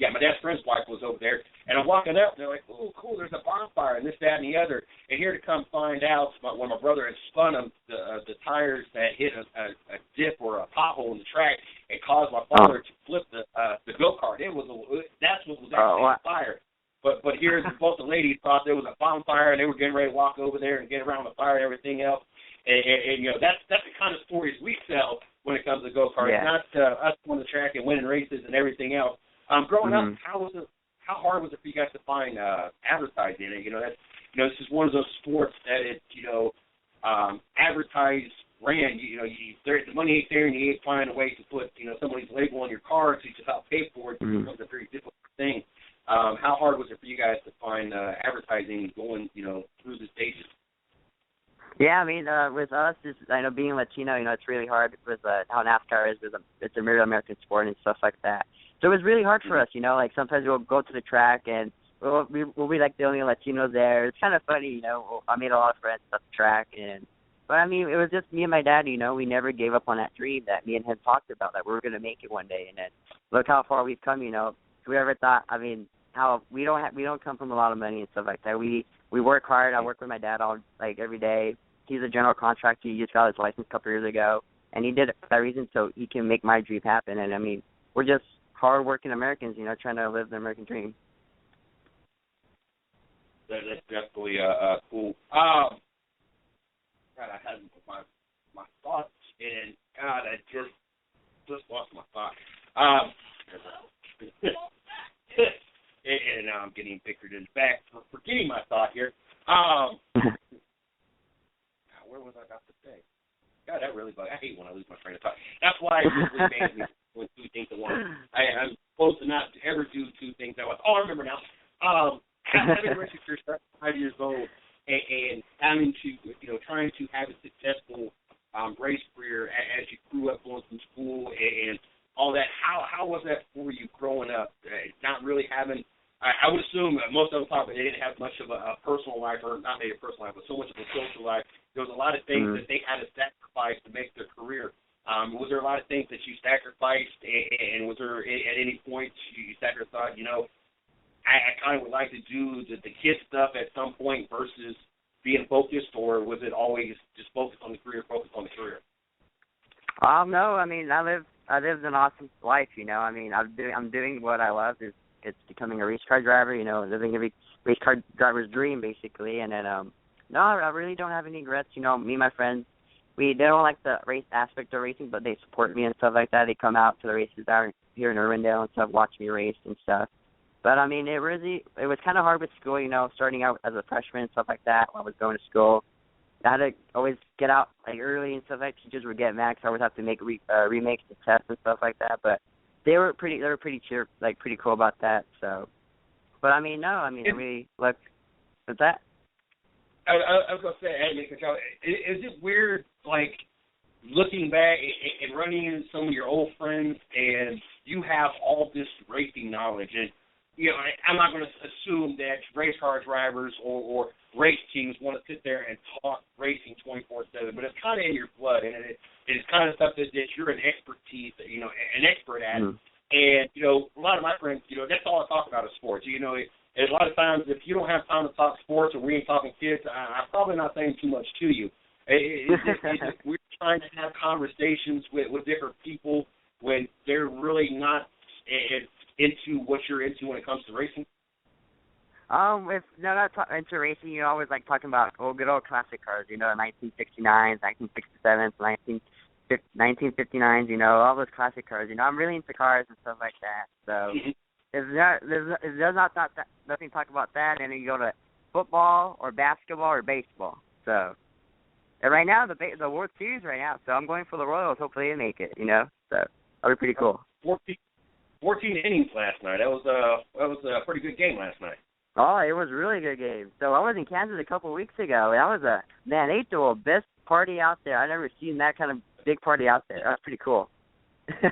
Speaker 4: my dad's friend's wife was over there, and I'm walking up, and they're like, oh, cool, there's a bonfire, and this, that, and the other. And here to come find out, when my brother had spun them, the tires that hit a dip or a pothole in the track, it caused my father to flip the go-kart. That's what was actually on fire. But here, both the ladies thought there was a bonfire, and they were getting ready to walk over there and get around the fire and everything else. And you know, that's the kind of stories we tell when it comes to go-karts, not us on the track and winning races and everything else. Growing up, how hard was it for you guys to find advertising in it? You know, this is one of those sports that advertise ran. The money ain't there, and you ain't finding a way to put somebody's label on your car, so you just have to pay for it. It becomes a very difficult thing. How hard was it for you guys to find advertising going through the stages?
Speaker 6: Yeah, I mean, with us, I know being Latino, it's really hard with how NASCAR is. It's a very American sport and stuff like that. So it was really hard for us, like sometimes we'll go to the track and we'll be like the only Latinos there. It's kind of funny, I made a lot of friends at the track. But I mean, it was just me and my dad, we never gave up on that dream that me and him talked about, that we were going to make it one day. And then look how far we've come, Whoever thought, I mean, how we don't come from a lot of money and stuff like that. We work hard. I work with my dad every day. He's a general contractor. He just got his license a couple years ago, and he did it for that reason so he can make my dream happen. And I mean, we're just hard-working Americans, trying to live the American dream.
Speaker 4: That's definitely cool. God, I had my thoughts, and God, I just lost my thought. And now I'm getting pictured in the back for forgetting my thought here. Where was I about to say? God, that really bugs. I hate when I lose my train of thought. That's why I usually bans me with two things at once. I'm supposed to not ever do two things at once. Oh, I remember now. Having registered 5 years old and having to, trying to have a successful race career as you grew up going through school and all that. How was that for you growing up? Not really having. I would assume most of them probably they didn't have much of a personal life, or not maybe a personal life, but so much of a social life. There was a lot of things that they had to sacrifice to make their career. Was there a lot of things that you sacrificed, and was there at any point you sat there and thought, I kind of would like to do the kid stuff at some point versus being focused, or was it always just focused on the career?
Speaker 6: No, I mean, I lived an awesome life, I mean, I'm doing what I love. It's becoming a race car driver, living every race car driver's dream, basically. And then, no, I really don't have any regrets. Me and my friends, they don't like the race aspect of racing, but they support me and stuff like that. They come out to the races out here in Irwindale and stuff, watch me race and stuff. But, I mean, it was kind of hard with school, starting out as a freshman and stuff like that when I was going to school. I had to always get out early and stuff like that. Teachers would get mad, so I always have to make remakes to tests and stuff like that. But they were pretty pretty cool about that. So, but I mean, no, I mean, I really look at that.
Speaker 4: I was gonna say, is it weird, looking back and running into some of your old friends, and you have all this racing knowledge, and I'm not going to assume that race car drivers or race teams want to sit there and talk racing 24/7, but it's kind of in your blood, and it's kind of stuff that you're an expert at. And a lot of my friends, that's all I talk about is sports. And a lot of times, if you don't have time to talk sports or we ain't talking kids, I'm probably not saying too much to you. We're trying to have conversations with different people when they're really not into what you're into when it comes to racing.
Speaker 6: If not into racing, you always like talking about good old classic cars, 1969s, 1967s, 1959s, all those classic cars. I'm really into cars and stuff like that. So there's nothing to talk about that, and then you go to football or basketball or baseball. So and right now the World Series right now, so I'm going for the Royals. Hopefully they make it, So that'll be pretty cool.
Speaker 4: 14 innings last night. That was a pretty good game last night.
Speaker 6: Oh, it was a really good game. So I was in Kansas a couple of weeks ago. That was they threw a best party out there. I've never seen that kind of big party out there. That's pretty cool.
Speaker 4: For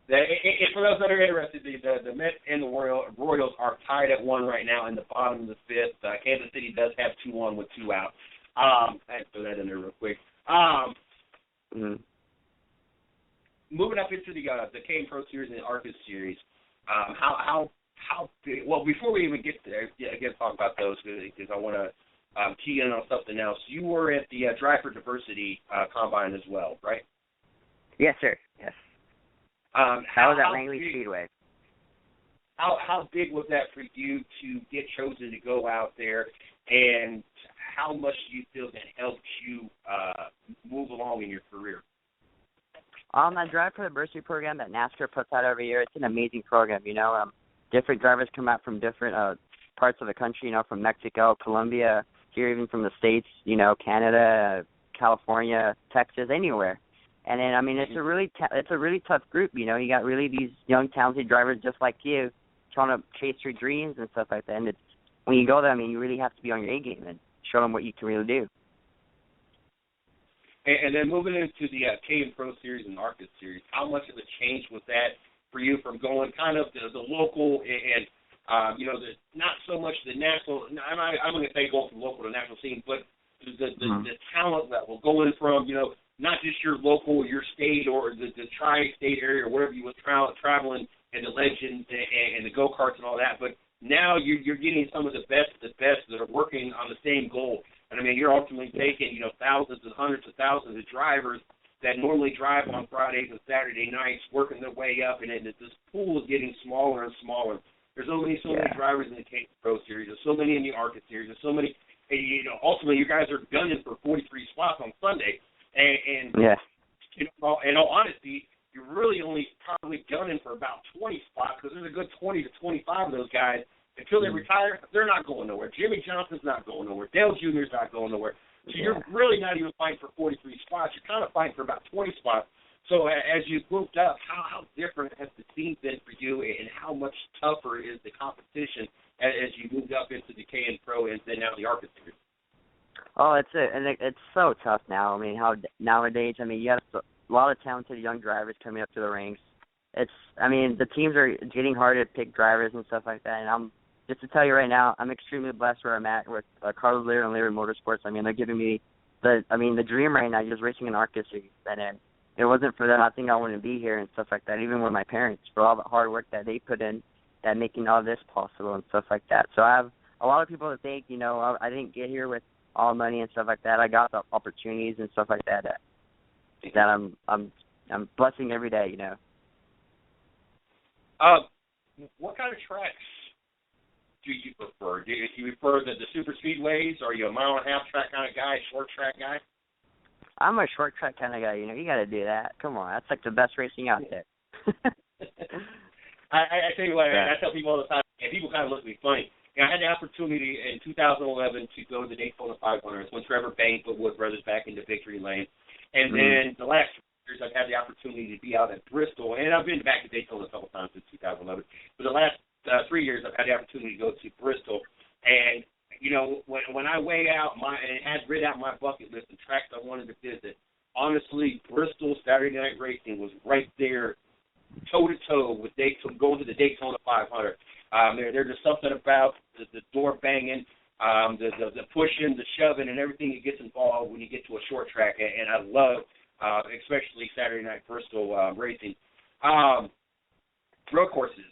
Speaker 4: those that are interested, the Mets and the Royals are tied at 1 right now in the bottom of the 5th. Kansas City does have 2-1 with 2 out. I had to throw that in there real quick. Moving up into the Kane Pro Series and the Arcus Series, How big? Well, before we even get there, again, talk about those because I want to key in on something else. You were at the Drive for Diversity Combine as well, right?
Speaker 6: Yes, sir. Yes. That was at Langley Speedway.
Speaker 4: How big was that for you to get chosen to go out there, and how much do you feel that helped you move along in your career?
Speaker 6: That Drive for Diversity program that NASCAR puts out every year, it's an amazing program, different drivers come out from different parts of the country, from Mexico, Colombia, here even from the States, Canada, California, Texas, anywhere. And then, it's a really tough group, you got really these young, talented drivers just like you trying to chase your dreams and stuff like that. And it's, when you go there, you really have to be on your A game and show them what you can really do.
Speaker 4: And then moving into the K&N Pro Series and ARCA Series, how much of a change was that for you from going kind of the local and not so much the national? I'm going to say going from local to national scene, but the talent level, going from not just your local, your state, or the tri-state area or wherever you were traveling, and the legends and the go-karts and all that, but now you're getting some of the best that are working on the same goal. And you're ultimately taking, thousands and hundreds of thousands of drivers that normally drive on Fridays and Saturday nights, working their way up, and this pool is getting smaller and smaller. There's only so many drivers in the K&N Pro Series. There's so many in the ARCA Series. There's so many. Ultimately, you guys are gunning for 43 spots on Sunday, and in all honesty, you're really only probably gunning for about 20 spots because there's a good 20 to 25 of those guys. Until they retire, they're not going nowhere. Jimmy Johnson's not going nowhere. Dale Jr.'s not going nowhere. So you're really not even fighting for 43 spots. You're kind of fighting for about 20 spots. So as you moved up, how different has the scene been for you, and how much tougher is the competition as you moved up into the K&N Pro and then now the ARCA Series?
Speaker 6: Oh, it's so tough now. Nowadays, you have a lot of talented young drivers coming up to the ranks. The teams are getting harder to pick drivers and stuff like that, and just to tell you right now, I'm extremely blessed where I'm at with Carlos Lear and Lear Motorsports. They're giving me the dream right now, just racing an ARCA Series. And if it wasn't for them, I think I wouldn't be here and stuff like that, even with my parents, for all the hard work that they put in at making all this possible and stuff like that. So I have a lot of people to thank. I didn't get here with all money and stuff like that. I got the opportunities and stuff like that that I'm blessing every day,
Speaker 4: What kind of tracks do you prefer? Do you prefer the super speedways? Are you a mile-and-a-half track kind of guy, short track guy?
Speaker 6: I'm a short track kind of guy. You got to do that. Come on, that's like the best racing out there.
Speaker 4: I tell you what, I tell people all the time, and people kind of look at me funny. I had the opportunity in 2011 to go to the Daytona 500 when Trevor Banks put Wood Brothers back into victory lane. And then the last years I've had the opportunity to be out at Bristol, and I've been back to Daytona a couple times since 2011. But the last 3 years I've had the opportunity to go to Bristol. And, when I weigh out and had written out my bucket list of tracks I wanted to visit, honestly, Bristol Saturday Night Racing was right there, toe-to-toe with going to the Daytona 500. There's just something about the door banging, the pushing, the shoving, and everything that gets involved when you get to a short track. And I love, especially Saturday Night Bristol racing. Road courses.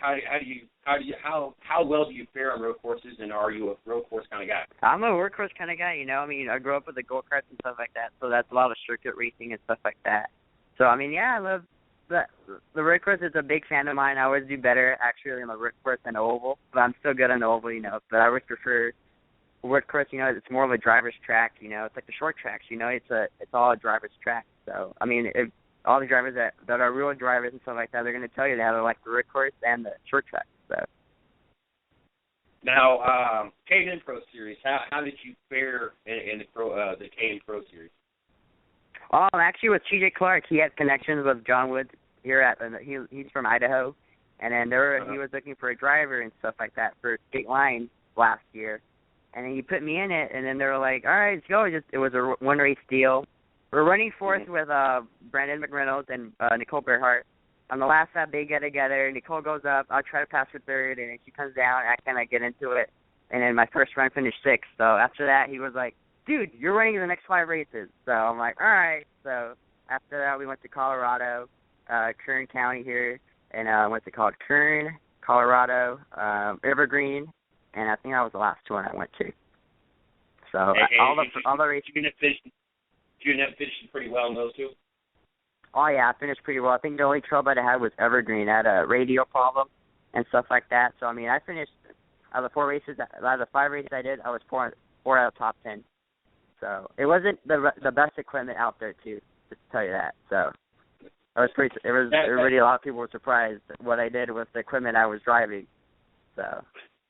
Speaker 4: How well do you fare on road courses, and are you a road course kind of guy?
Speaker 6: I'm a road course kind of guy. I grew up with the go-karts and stuff like that, so that's a lot of circuit racing and stuff like that. So I love the road course. Is a big fan of mine. I always do better actually on the road course than the oval, but I'm still good on the oval, But I always prefer road course. It's more of a driver's track. It's like the short tracks. It's all a driver's track. So if all the drivers that are real drivers and stuff like that, they're going to tell you that they like the road course and the short track. So
Speaker 4: now, K&N Pro Series. How did you fare in the K&N Pro Series?
Speaker 6: Actually, with TJ Clark, he had connections with John Woods here he's from Idaho, and then he was looking for a driver and stuff like that for State Line last year, and then he put me in it, and then they were like, all right, let's go. It was a one race deal. We're running fourth with Brandon McReynolds and Nicole Bearhart. On the last lap, they get together. Nicole goes up. I'll try to pass for third, and then she comes down. I kind of get into it, and then my first run finished sixth. So after that, he was like, dude, you're running the next 5 races. So I'm like, all right. So after that, we went to Colorado, Kern County here, and what's it called, Kern, Colorado, Evergreen, and I think that was the last one I went to. So all the races.
Speaker 4: You ended up finishing pretty well in those two?
Speaker 6: Oh, yeah, I finished pretty well. I think the only trouble I had was Evergreen. I had a radio problem and stuff like that. So, I mean, I finished out of the 5 races I did, I was 4 out of the top 10. So it wasn't the best equipment out there, too, just to tell you that. So a lot of people were surprised what I did with the equipment I was driving. So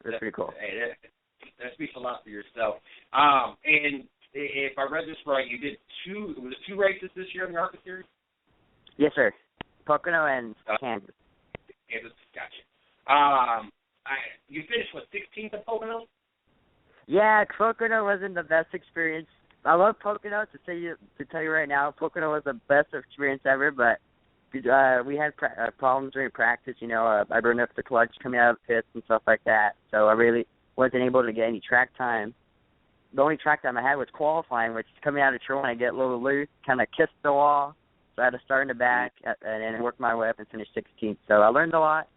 Speaker 6: it was pretty cool.
Speaker 4: Hey, that speaks a lot for yourself. And if I read this right, you did 2 races this year in the ARCA Series?
Speaker 6: Yes, sir. Pocono and Kansas.
Speaker 4: Kansas, gotcha. You finished, 16th at Pocono?
Speaker 6: Yeah, Pocono wasn't the best experience. I love Pocono, to tell you right now. Pocono was the best experience ever, but we had problems during practice. You know, I burned up the clutch coming out of the pits and stuff like that, so I really wasn't able to get any track time. The only track time I had was qualifying, which coming out of turn when I get a little loose, kind of kissed the wall. So I had to start in the back and then work my way up and finish 16th. So I learned a lot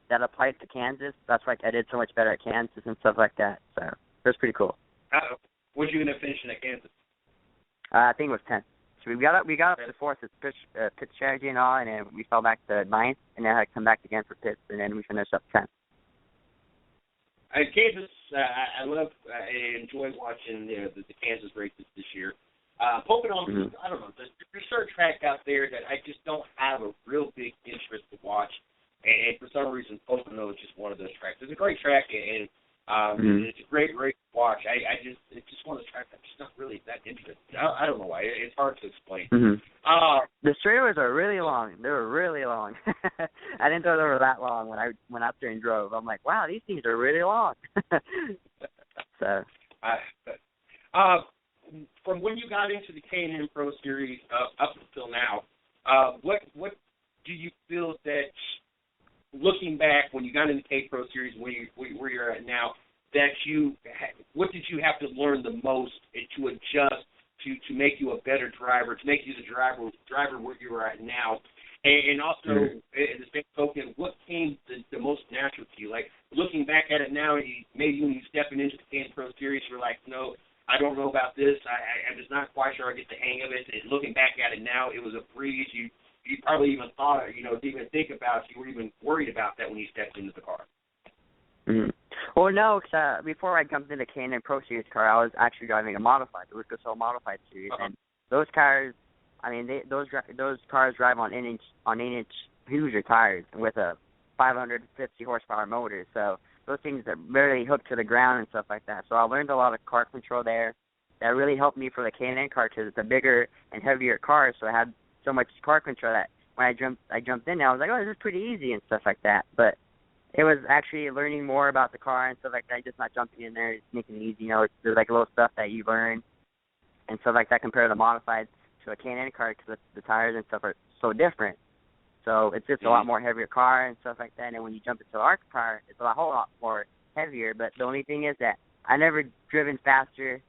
Speaker 6: that applied to Kansas. That's why I did so much better at Kansas and stuff like that. So it was pretty cool.
Speaker 4: What did you end up finishing at Kansas?
Speaker 6: I think it was 10th. So we got up to 4th with pit strategy and all, and then we fell back to 9th, and then I had to come back again for pits, and then we finished up 10th.
Speaker 4: Kansas, I love and enjoy watching the Kansas races this year. Pocono, I don't know, there's a certain track out there that I just don't have a real big interest to watch, and for some reason Pocono is just one of those tracks. It's a great track, and it's a great race to watch. It's just one of those tracks I'm just not really that interested. I don't know why. It's hard to explain.
Speaker 6: The straightaways are really long. They were really long. I didn't know they were that long when I went up there and drove. I'm like, wow, these things are really long. So.
Speaker 4: From when you got into the K&N Pro Series up until now, what do you feel that, looking back when you got into the K Pro Series, where you're at now, that what did you have to learn the most to adjust to make you a better driver, to make you the driver where you are at now? And also, in the same token, what came the most natural to you? Like, looking back at it now, maybe when you stepping into the K&N Pro Series, you're like, no, I don't know about this. I'm just not quite sure I get the hang of it. And looking back at it now, it was a breeze. You probably even thought, didn't even think about it. You were even worried about that when you stepped into the car.
Speaker 6: Well, no, because before I jumped into the K&N Pro Series car, I was actually driving a modified, the Lucas Oil Modified Series. And those cars, I mean, those cars drive on 8-inch Hoosier tires with a 550 horsepower motor. So those things are barely hooked to the ground and stuff like that. So I learned a lot of car control there. That really helped me for the K&N car because it's a bigger and heavier car. So I had so much car control that when I jumped in there, I was like, oh, this is pretty easy and stuff like that. But it was actually learning more about the car and stuff like that, just not jumping in there, just making it easy. There's like a little stuff that you learn and stuff like that compared to the modified to a K&N car because the tires and stuff are so different. So it's just a lot more heavier car and stuff like that. And when you jump into the ARCA car, it's a whole lot more heavier. But the only thing is that I never driven faster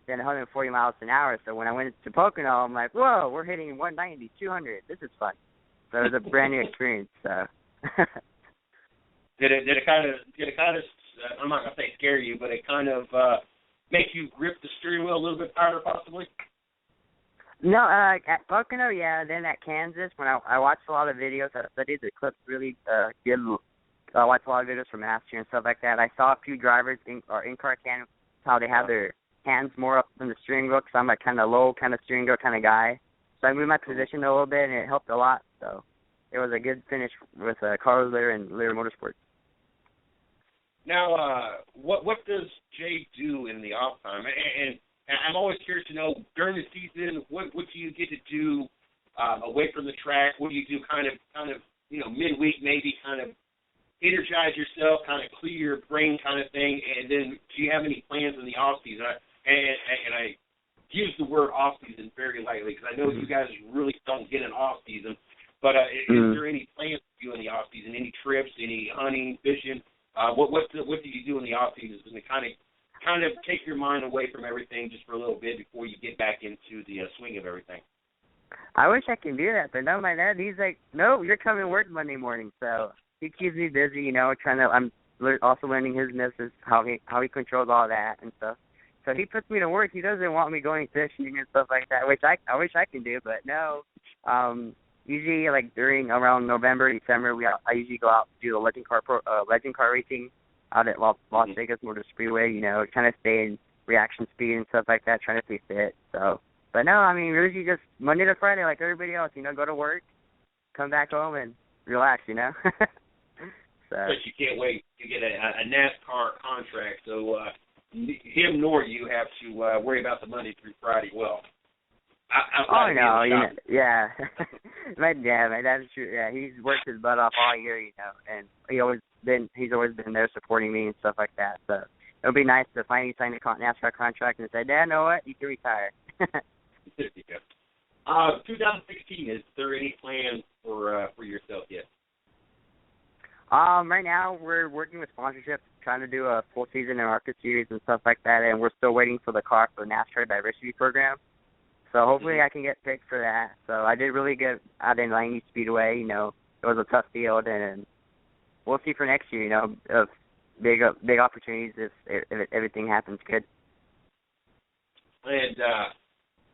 Speaker 6: than 140 miles an hour. So when I went to Pocono, I'm like, whoa, we're hitting 190, 200. This is fun. So it was a brand new experience. So. Did
Speaker 4: it kind of I'm not gonna say scare you, but it kind of make you grip the steering wheel a little bit harder, possibly?
Speaker 6: No, at Pocono, yeah. Then at Kansas, when I watched a lot of videos, I studied the clips really good. I watched a lot of videos from Master and stuff like that. I saw a few drivers in-car Kansas, how they have their hands more up in the steering wheel, because I'm a kind of low kind of steering wheel kind of guy. So I moved my position a little bit, and it helped a lot. So it was a good finish with Carlos Lear and Lear Motorsports.
Speaker 4: Now, what does Jay do in the off time? And I'm always curious to know, during the season, what do you get to do away from the track? What do you do kind of midweek, maybe kind of energize yourself, kind of clear your brain kind of thing? And then do you have any plans in the off season? And I use the word off season very lightly because I know you guys really don't get an off season. But is there any plans for you in the off season? Any trips? Any hunting, fishing? What do you do in the off season to kind of take your mind away from everything just for a little bit before you get back into the swing of everything?
Speaker 6: I wish I could do that, but no, my dad, he's like, no, you're coming to work Monday morning. So he keeps me busy, you know, I'm also learning his business, how he controls all that and stuff. So he puts me to work. He doesn't want me going fishing and stuff like that, which I wish I can do, but no. Usually, like around November, December, I usually go out and do the legend car racing out at Las Vegas Motor Speedway. You know, trying to stay in reaction speed and stuff like that, trying to stay fit. So, but no, I mean, really just Monday to Friday, like everybody else. You know, go to work, come back home, and relax. You know. So.
Speaker 4: But you can't wait to get a NASCAR contract, so him nor you have to worry about the Monday through Friday. Well. Yeah. my dad's true. Yeah, he's worked his butt off all year, you know, and he's always been there supporting me and stuff like that. So it would be nice to finally sign a NASCAR contract and say, Dad, know what? You can retire. 2016. Is there any plans for yourself yet?
Speaker 6: Right now we're working with sponsorships, trying to do a full season in ARCA series and stuff like that, and we're still waiting for the car for the NASCAR diversity program. So hopefully I can get picked for that. So I did really good out in Langley Speedway. You know, it was a tough field, and we'll see for next year. You know, of big opportunities if everything happens good.
Speaker 4: And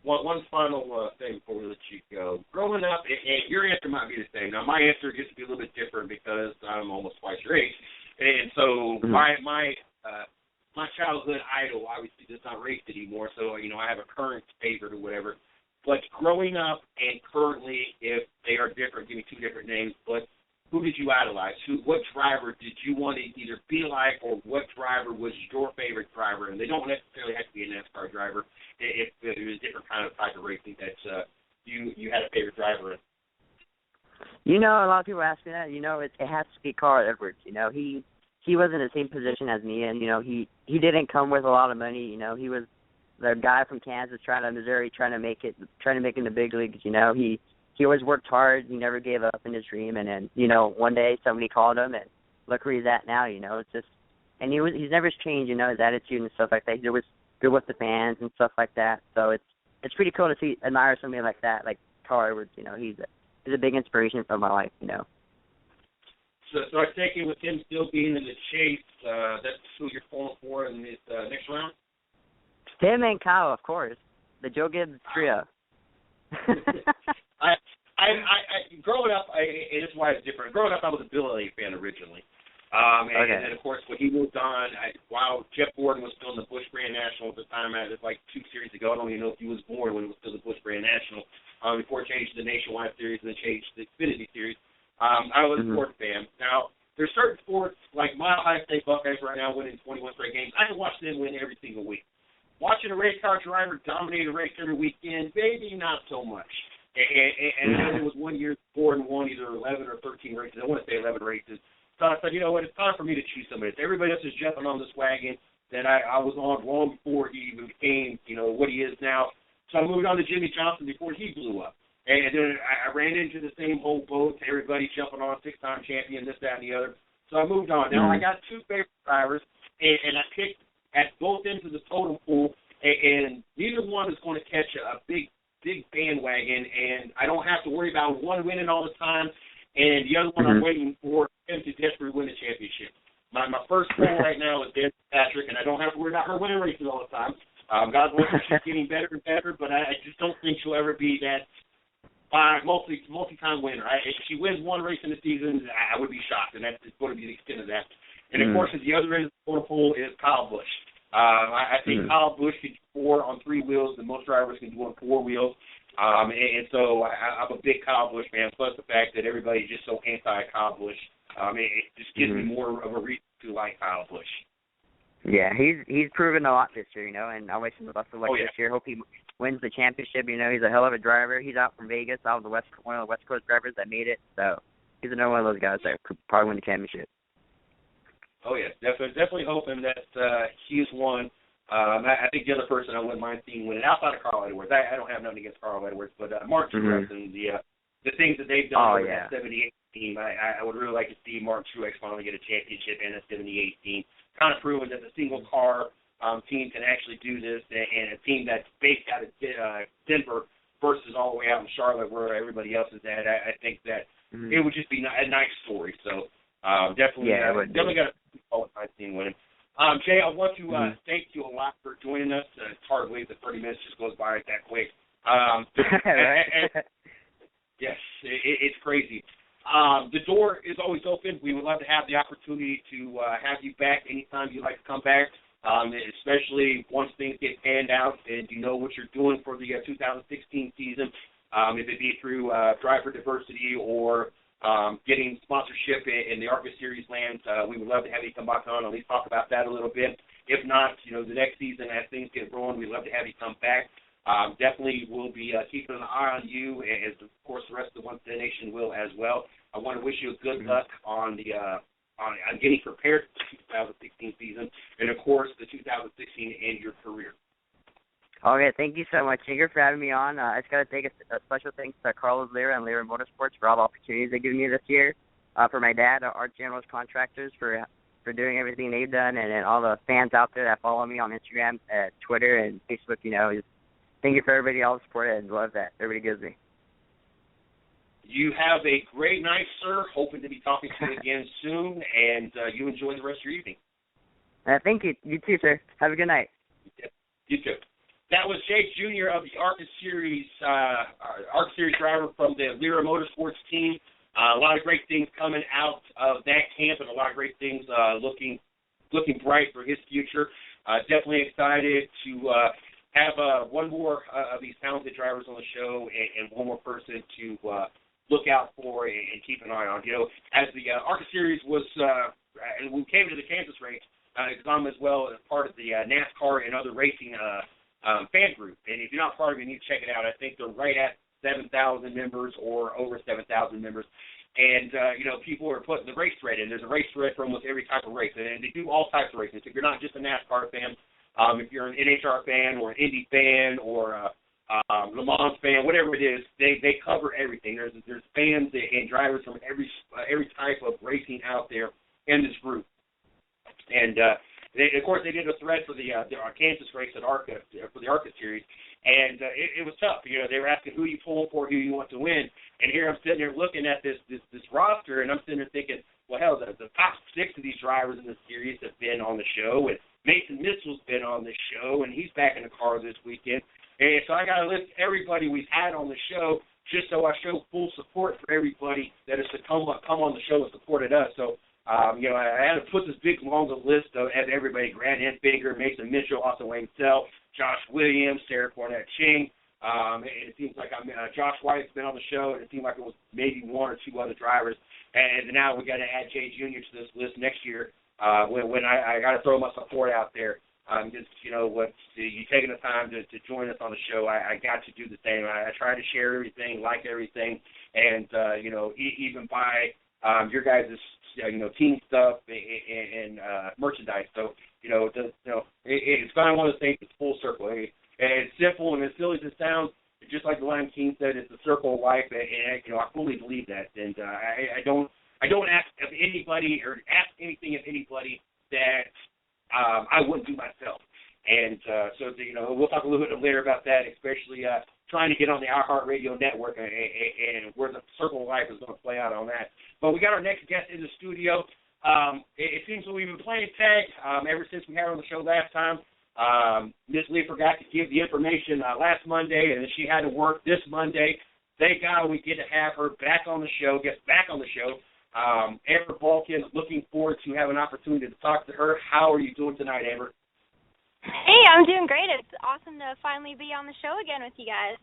Speaker 4: one final thing before we let you go. Growing up, and your answer might be the same. Now my answer gets to be a little bit different because I'm almost twice your age, and so my childhood idol obviously does not race anymore, so, you know, I have a current favorite or whatever. But growing up and currently, if they are different, give me two different names, but who did you idolize? What driver did you want to either be like, or what driver was your favorite driver? And they don't necessarily have to be a NASCAR driver. If it was a different kind of type of racing that you had a favorite driver in.
Speaker 6: You know, a lot of people ask me that. You know, it has to be Carl Edwards. You know, he was in the same position as me, and, you know, he didn't come with a lot of money. You know, he was the guy from Kansas, Missouri, trying to make it in the big leagues. You know, he always worked hard. He never gave up in his dream. And then, you know, one day somebody called him, and look where he's at now. You know, it's just, and he's never changed. You know, his attitude and stuff like that. He was good with the fans and stuff like that. So it's pretty cool to admire somebody like that, like Carl Edwards. You know, he's a big inspiration for my life. You know.
Speaker 4: So I take it with him still being in the chase, that's who you're pulling for in this next round?
Speaker 6: Him and Kyle, of course. The Joe Gibbs trio.
Speaker 4: I growing up, and this is why it's different. Growing up, I was a Bill Elliott fan originally. And then, of course, when he moved on, while Jeff Gordon was still in the Busch Grand National at the time, it was like 2 series ago. I don't even know if he was born when it was still the Busch Grand National, before it changed to the Nationwide Series and then changed to the Xfinity Series. I was a sports fan. Now, there's certain sports, like Mile High State Buckeyes right now winning 21 straight games. I can watch them win every single week. Watching a race car driver dominate a race every weekend, maybe not so much. And it was 1 year 4-1, either 11 or 13 races. I want to say 11 races. So I said, you know what, it's time for me to choose somebody. Everybody else is jumping on this wagon that I was on long before he even became, you know, what he is now. So I moved on to Jimmy Johnson before he blew up. And then I ran into the same old boat, everybody jumping on, 6-time champion, this, that, and the other. So I moved on. Now I got 2 favorite drivers, and I picked at both ends of the totem pole, and neither one is going to catch a big bandwagon, and I don't have to worry about one winning all the time, and the other one I'm waiting for him to desperately win the championship. My first goal right now is Dan Patrick, and I don't have to worry about her winning races all the time. God bless her, she's getting better and better, but I just don't think she'll ever be that multi-time winner. If she wins one race in the season, I would be shocked, and that's going to be the extent of that. And, of course, at the other end of the pool is Kyle Busch. I think Kyle Busch can do 4 on 3 wheels than most drivers can do on 4 wheels. And so I'm a big Kyle Busch fan, plus the fact that everybody's just so anti-Kyle Busch. It just gives me more of a reason to like Kyle Busch.
Speaker 6: Yeah, he's proven a lot this year, you know, and I wish him the best of luck this year. Hope he wins the championship. You know, he's a hell of a driver. He's out from Vegas, one of the West Coast drivers that made it. So he's another one of those guys that could probably win the championship.
Speaker 4: Oh, yeah, definitely hoping that he's one. I think the other person I wouldn't mind seeing win it, outside of Carl Edwards, I don't have nothing against Carl Edwards, but Mark Truex and the things that they've done with that 78 team, I would really like to see Mark Truex finally get a championship and a 78 team. Kind of proving that the single-car team can actually do this, and a team that's based out of Denver versus all the way out in Charlotte where everybody else is at. I think that it would just be a nice story. So definitely got a team winning. Jay, I want to thank you a lot for joining us. It's hard to believe that 30 minutes just goes by that quick. Yes, it's crazy. The door is always open. We would love to have the opportunity to have you back anytime you'd like to come back, especially once things get panned out and you know what you're doing for the 2016 season, if it be through driver diversity or getting sponsorship in the ARCA Series lands. We would love to have you come back on, at least talk about that a little bit. If not, the next season as things get rolling, we'd love to have you come back. Definitely we'll be keeping an eye on you, as of course the rest of the One Ten Nation will as well. I want to wish you a good luck on the on getting prepared for the 2016 season, and of course the 2016 and your career.
Speaker 6: Okay, thank you so much, Tinker, for having me on. I just got to take a special thanks to Carlos Lira and Lira Motorsports for all the opportunities they've given me this year. For my dad, Art General's Contractors, for doing everything they've done, and all the fans out there that follow me on Instagram, Twitter, and Facebook. Just thank you for everybody, all the support and love that everybody gives me.
Speaker 4: You have a great night, sir. Hoping to be talking to you again soon, and you enjoy the rest of your evening.
Speaker 6: Thank you. You too, sir. Have a good night.
Speaker 4: You too. That was Jake Jr. of the ARCA Series driver from the Lira Motorsports team. A lot of great things coming out of that camp, and a lot of great things looking bright for his future. Definitely excited to have one more of these talented drivers on the show, and one more person to look out for and keep an eye on. As the ARCA Series was, and we came to the Kansas race, because I'm as well as part of the NASCAR and other racing fan group. And if you're not part of it, you need to check it out. I think they're right at 7,000 members or over 7,000 members. And, people are putting the race thread in. There's a race thread for almost every type of race. And they do all types of races. If you're not just a NASCAR fan, if you're an NHR fan or an Indy fan or a Le Mans fan, whatever it is, they cover everything. There's fans and drivers from every type of racing out there in this group. And of course, they did a thread for the Kansas race at ARCA for the ARCA Series, and it was tough. They were asking who you pulling for, who you want to win. And here I'm sitting there looking at this roster, and I'm sitting there thinking, well, hell, the top 6 of these drivers in the series have been on the show, and Mason Mitchell's been on the show, and he's back in the car this weekend. And so I got to list everybody we've had on the show, just so I show full support for everybody that has come on the show and supported us. So. I had to put this big, long list of everybody: Grant Enfinger, Mason Mitchell, Austin Wayne Sell, Josh Williams, Sarah Cornette Ching. It seems like Josh White's been on the show, and it seemed like it was maybe 1 or 2 other drivers. And now we got to add Jay Jr. to this list next year when I got to throw my support out there. You taking the time to join us on the show, I got to do the same. I try to share everything, like everything, and even buy your guys' team stuff and merchandise. So, it's kind of one of those things that's full circle. And it's simple, and as silly as it sounds, just like the Lion King said, it's a circle of life, and I fully believe that. And I don't ask of anybody or ask anything of anybody that I wouldn't do myself. And so we'll talk a little bit later about that, especially trying to get on the iHeartRadio network and where the circle of life is going to play out on that. But we got our next guest in the studio. It seems that we've been playing tag ever since we had her on the show last time. Miss Lee forgot to give the information last Monday, and she had to work this Monday. Thank God we get to have her back on the show, Amber Balkin, looking forward to have an opportunity to talk to her. How are you doing tonight, Amber?
Speaker 7: Hey, I'm doing great. It's awesome to finally be on the show again with you guys.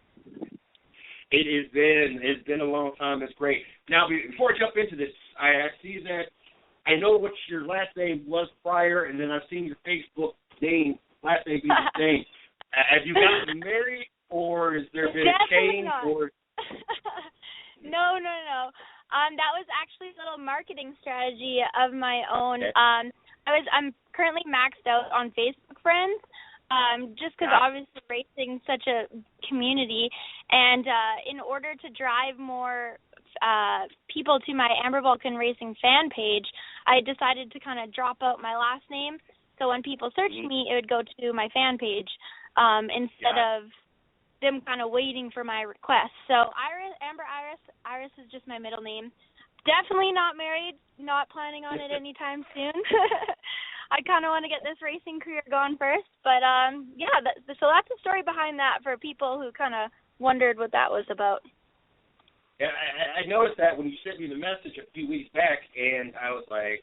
Speaker 4: It's been a long time. It's great. Now, before I jump into this, I see that I know what your last name was prior, and then I've seen your Facebook name, last name being the same. Have you gotten married, or has there been a change? Or
Speaker 7: No. That was actually a little marketing strategy of my own.
Speaker 4: Okay.
Speaker 7: I'm currently maxed out on Facebook friends, just because obviously racing's such a community, and in order to drive more people to my Amber Balkin Racing fan page, I decided to kind of drop out my last name, so when people searched me, it would go to my fan page instead of them kind of waiting for my request. So Amber Iris is just my middle name. Definitely not married, not planning on it anytime soon. I kind of want to get this racing career going first. But, so that's the story behind that for people who kind of wondered what that was about.
Speaker 4: Yeah, I noticed that when you sent me the message a few weeks back, and I was like,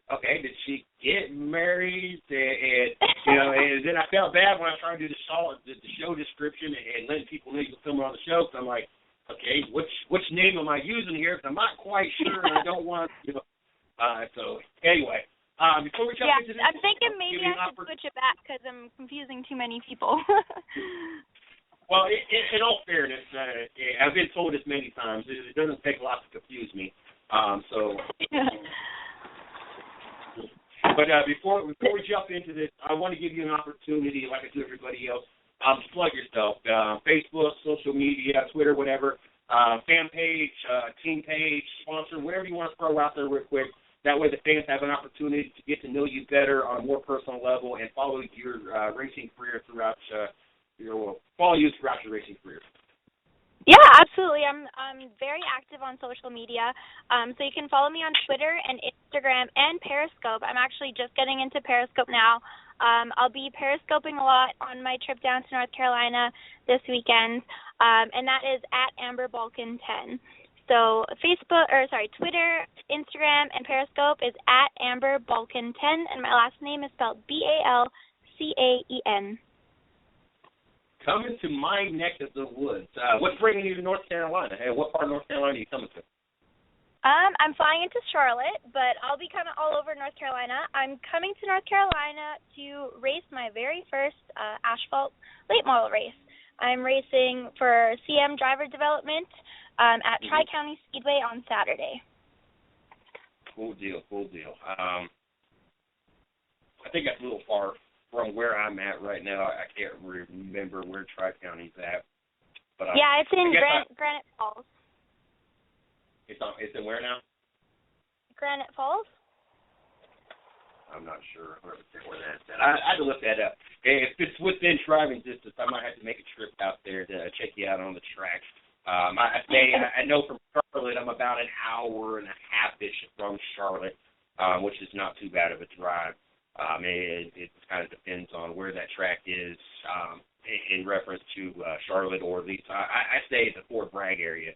Speaker 4: okay, did she get married? And then I felt bad when I tried to do the show description and letting people know you were filming on the show. So I'm like, okay, which name am I using here? Because I'm not quite sure, and I don't want so anyway, before we jump into this,
Speaker 7: I'm thinking maybe I should switch it back because I'm confusing too many people.
Speaker 4: Well, in all fairness, I've been told this many times. It doesn't take a lot to confuse me. But before we jump into this, I want to give you an opportunity, like I do everybody else, to plug yourself. Facebook, social media, Twitter, whatever, fan page, team page, sponsor, whatever you want to throw out there real quick. That way the fans have an opportunity to get to know you better on a more personal level and follow your racing career throughout your racing career.
Speaker 7: Yeah, absolutely. I'm very active on social media, so you can follow me on Twitter and Instagram and Periscope. I'm actually just getting into Periscope now. I'll be Periscoping a lot on my trip down to North Carolina this weekend, and that is at Amber Balkan 10. So Twitter, Instagram, and Periscope is at Amber Balkan 10, and my last name is spelled Balcan.
Speaker 4: Coming to my neck of the woods. What's bringing you to North Carolina? Hey, what part of North Carolina are you coming to?
Speaker 7: I'm flying into Charlotte, but I'll be kind of all over North Carolina. I'm coming to North Carolina to race my very first asphalt late model race. I'm racing for CM Driver Development at Tri-County Speedway on Saturday.
Speaker 4: Cool deal. I think that's a little far from where I'm at right now. I can't remember where Tri-County's at. But
Speaker 7: it's in Granite Falls.
Speaker 4: It's in where now?
Speaker 7: Granite Falls?
Speaker 4: I'm not sure where that's at. I had to look that up. If it's within driving distance, I might have to make a trip out there to check you out on the track. I know from Charlotte I'm about an hour and a half-ish from Charlotte, which is not too bad of a drive. It kind of depends on where that track is in reference to Charlotte, or at least I stay in the Fort Bragg area,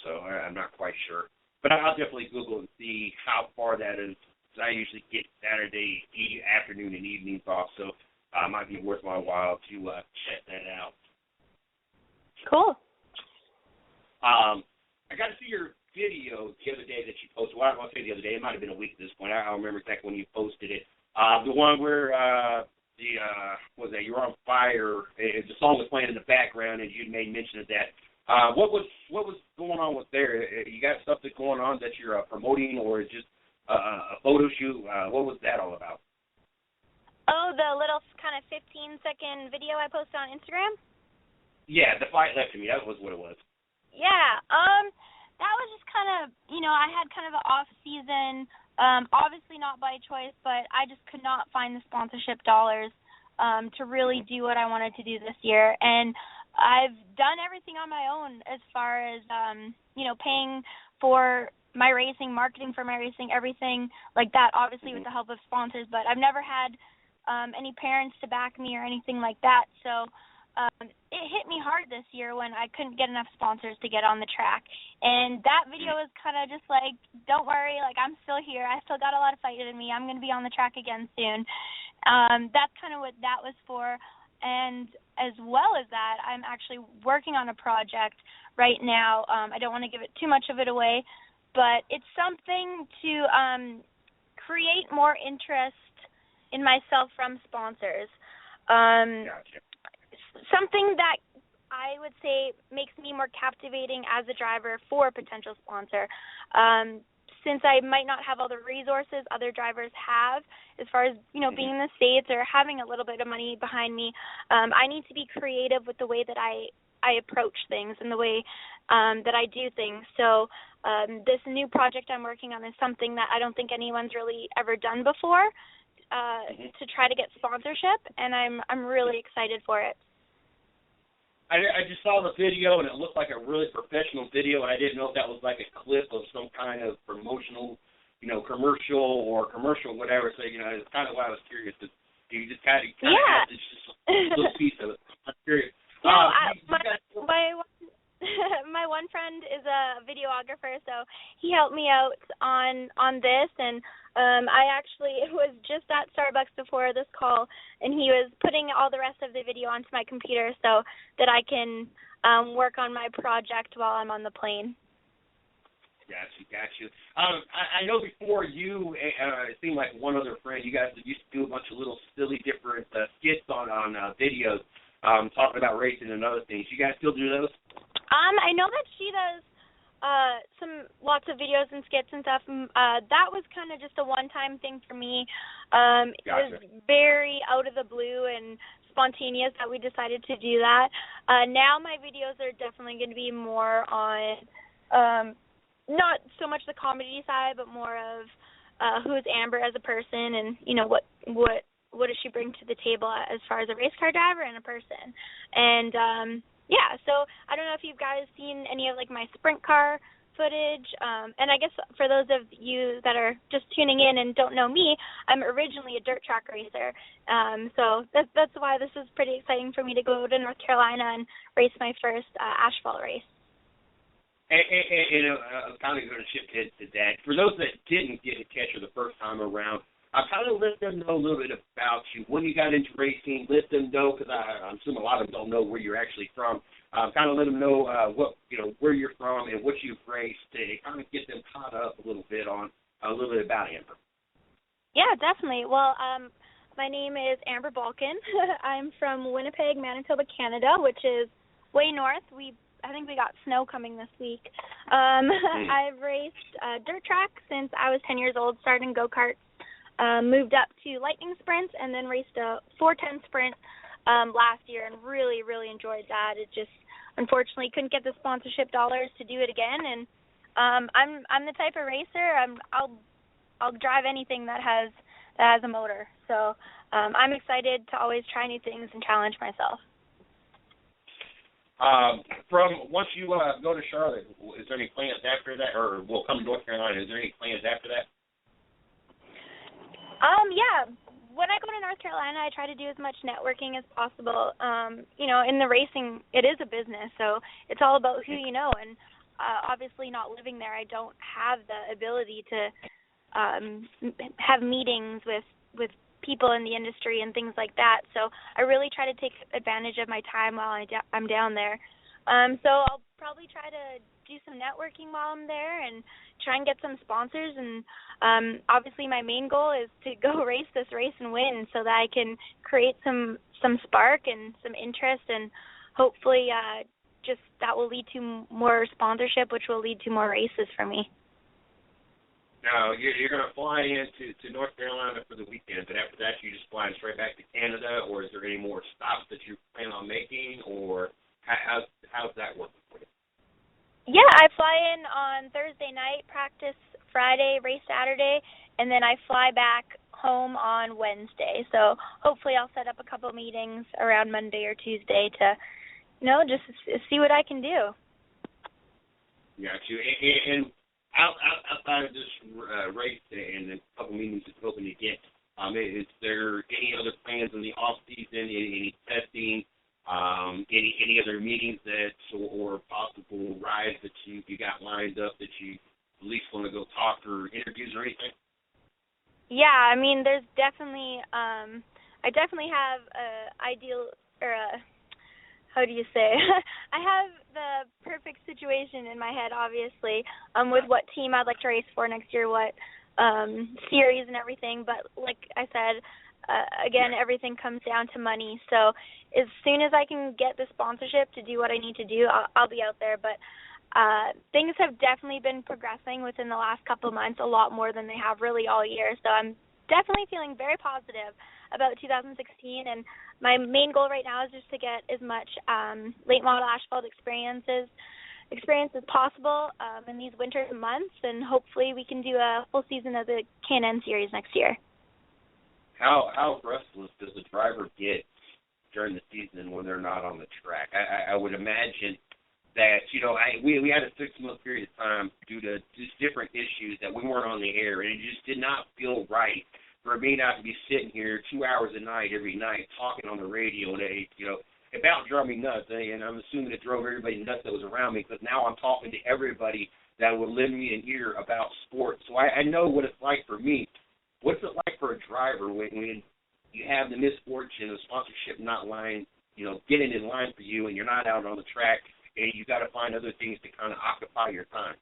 Speaker 4: so I'm not quite sure. But I'll definitely Google and see how far that is. I usually get Saturday afternoon and evenings off, so it might be worth my while to check that out.
Speaker 7: Cool.
Speaker 4: I got to see your video the other day that you posted. Well, I won't say the other day. It might have been a week at this point. I don't remember exactly when you posted it. The one where you're on fire, the song was playing in the background, and you made mention of that. What was going on with there? You got something going on that you're promoting, or is just a photo shoot? What was that all about?
Speaker 7: Oh, the little kind of 15-second video I posted on Instagram?
Speaker 4: Yeah, the fight left to me. That was what it was.
Speaker 7: Yeah, that was just kind of, I had kind of an off season, obviously not by choice, but I just could not find the sponsorship dollars to really do what I wanted to do this year. And I've done everything on my own as far as, paying for my racing, marketing for my racing, everything like that, obviously with the help of sponsors. But I've never had any parents to back me or anything like that. So it hit me hard this year when I couldn't get enough sponsors to get on the track. And that video is kind of just like, don't worry, like I'm still here. I still got a lot of fight in me. I'm going to be on the track again soon. That's kind of what that was for. And as well as that, I'm actually working on a project right now. I don't want to give it too much of it away, but it's something to create more interest in myself from sponsors.
Speaker 4: Gotcha.
Speaker 7: Something that I would say makes me more captivating as a driver for a potential sponsor. Since I might not have all the resources other drivers have as far as, being in the States or having a little bit of money behind me, I need to be creative with the way that I approach things and the way that I do things. So this new project I'm working on is something that I don't think anyone's really ever done before to try to get sponsorship, and I'm really excited for it.
Speaker 4: I just saw the video, and it looked like a really professional video, and I didn't know if that was like a clip of some kind of promotional, commercial or commercial, whatever. So, it's kind of why I was curious. Do you just kind of have this just a little piece of it? I'm curious.
Speaker 7: No, my one friend is a videographer, so he helped me out on this, and I actually was just at Starbucks before this call, and he was putting all the rest of the video onto my computer so that I can work on my project while I'm on the plane.
Speaker 4: Got you. I know before you, it seemed like one other friend, you guys used to do a bunch of little silly different skits on videos, talking about racing and other things. You guys still do those?
Speaker 7: I know that she does lots of videos and skits and stuff. That was kind of just a one-time thing for me. Gotcha. It was very out of the blue and spontaneous that we decided to do that. Now my videos are definitely going to be more on not so much the comedy side, but more of who is Amber as a person, and what does she bring to the table as far as a race car driver and a person. And so I don't know if you guys seen any of my sprint car footage, and I guess for those of you that are just tuning in and don't know me, I'm originally a dirt track racer, so that's why this is pretty exciting for me to go to North Carolina and race my first asphalt race.
Speaker 4: And I'm kind of going to shift to that. For those that didn't get to catch her the first time around, I kind of let them know a little bit about you. When you got into racing, let them know, because I'm assuming a lot of them don't know where you're actually from. Kind of let them know where you're from and what you've raced, to kind of get them caught up a little bit on a little bit about Amber. Yeah,
Speaker 7: definitely. Well, my name is Amber Balkin. I'm from Winnipeg, Manitoba, Canada, which is way north. I think we got snow coming this week. I've raced dirt track since I was 10 years old, started in go-karts, moved up to lightning sprints, and then raced a 410 sprint last year, and really, really enjoyed that. It just, unfortunately, couldn't get the sponsorship dollars to do it again, and I'm the type of racer, I'll drive anything that has a motor. So I'm excited to always try new things and challenge myself.
Speaker 4: From once you go to Charlotte, is there any plans after that, or will come to North Carolina? Is there any plans after that?
Speaker 7: Yeah. When I go to North Carolina, I try to do as much networking as possible. In the racing, it is a business, so it's all about who you know. And obviously, not living there, I don't have the ability to have meetings with people in the industry and things like that. So I really try to take advantage of my time while I'm down there. So I'll probably try to do some networking while I'm there and try and get some sponsors. And obviously my main goal is to go race this race and win, so that I can create some spark and some interest, and hopefully just that will lead to more sponsorship, which will lead to more races for me.
Speaker 4: Now, you're going to fly into North Carolina for the weekend, but after that you just fly straight back to Canada, or is there any more stops that you plan on making, or how's that working for you?
Speaker 7: Yeah, I fly in on Thursday night, practice Friday, race Saturday, and then I fly back home on Wednesday. So hopefully I'll set up a couple meetings around Monday or Tuesday to, just see what I can do.
Speaker 4: Got you. And outside of this race and a couple meetings that's hoping to get, is there any other plans in the off season? Any testing? Any other meetings or possible rides that you got lined up that you at least want to go talk or interviews or anything?
Speaker 7: Yeah, I mean, there's definitely I definitely have I have the perfect situation in my head, obviously, with what team I'd like to race for next year, what series and everything. But like I said, again, everything comes down to money. So as soon as I can get the sponsorship to do what I need to do, I'll be out there. But things have definitely been progressing within the last couple of months, a lot more than they have really all year. So I'm definitely feeling very positive about 2016, and my main goal right now is just to get as much late model asphalt experience as possible in these winter months, and hopefully we can do a full season of the K&N series next year.
Speaker 4: How restless does the driver get during the season when they're not on the track. I would imagine that, we had a 6-month period of time due to just different issues that we weren't on the air, and it just did not feel right for me not to be sitting here 2 hours a night every night talking on the radio, and it about drove me nuts, and I'm assuming it drove everybody nuts that was around me, because now I'm talking to everybody that would lend me an ear about sports. So I know what it's like for me. What's it like for a driver when you have the misfortune of sponsorship not getting in line for you, and you're not out on the track, and you got to find other things to kind of occupy your time?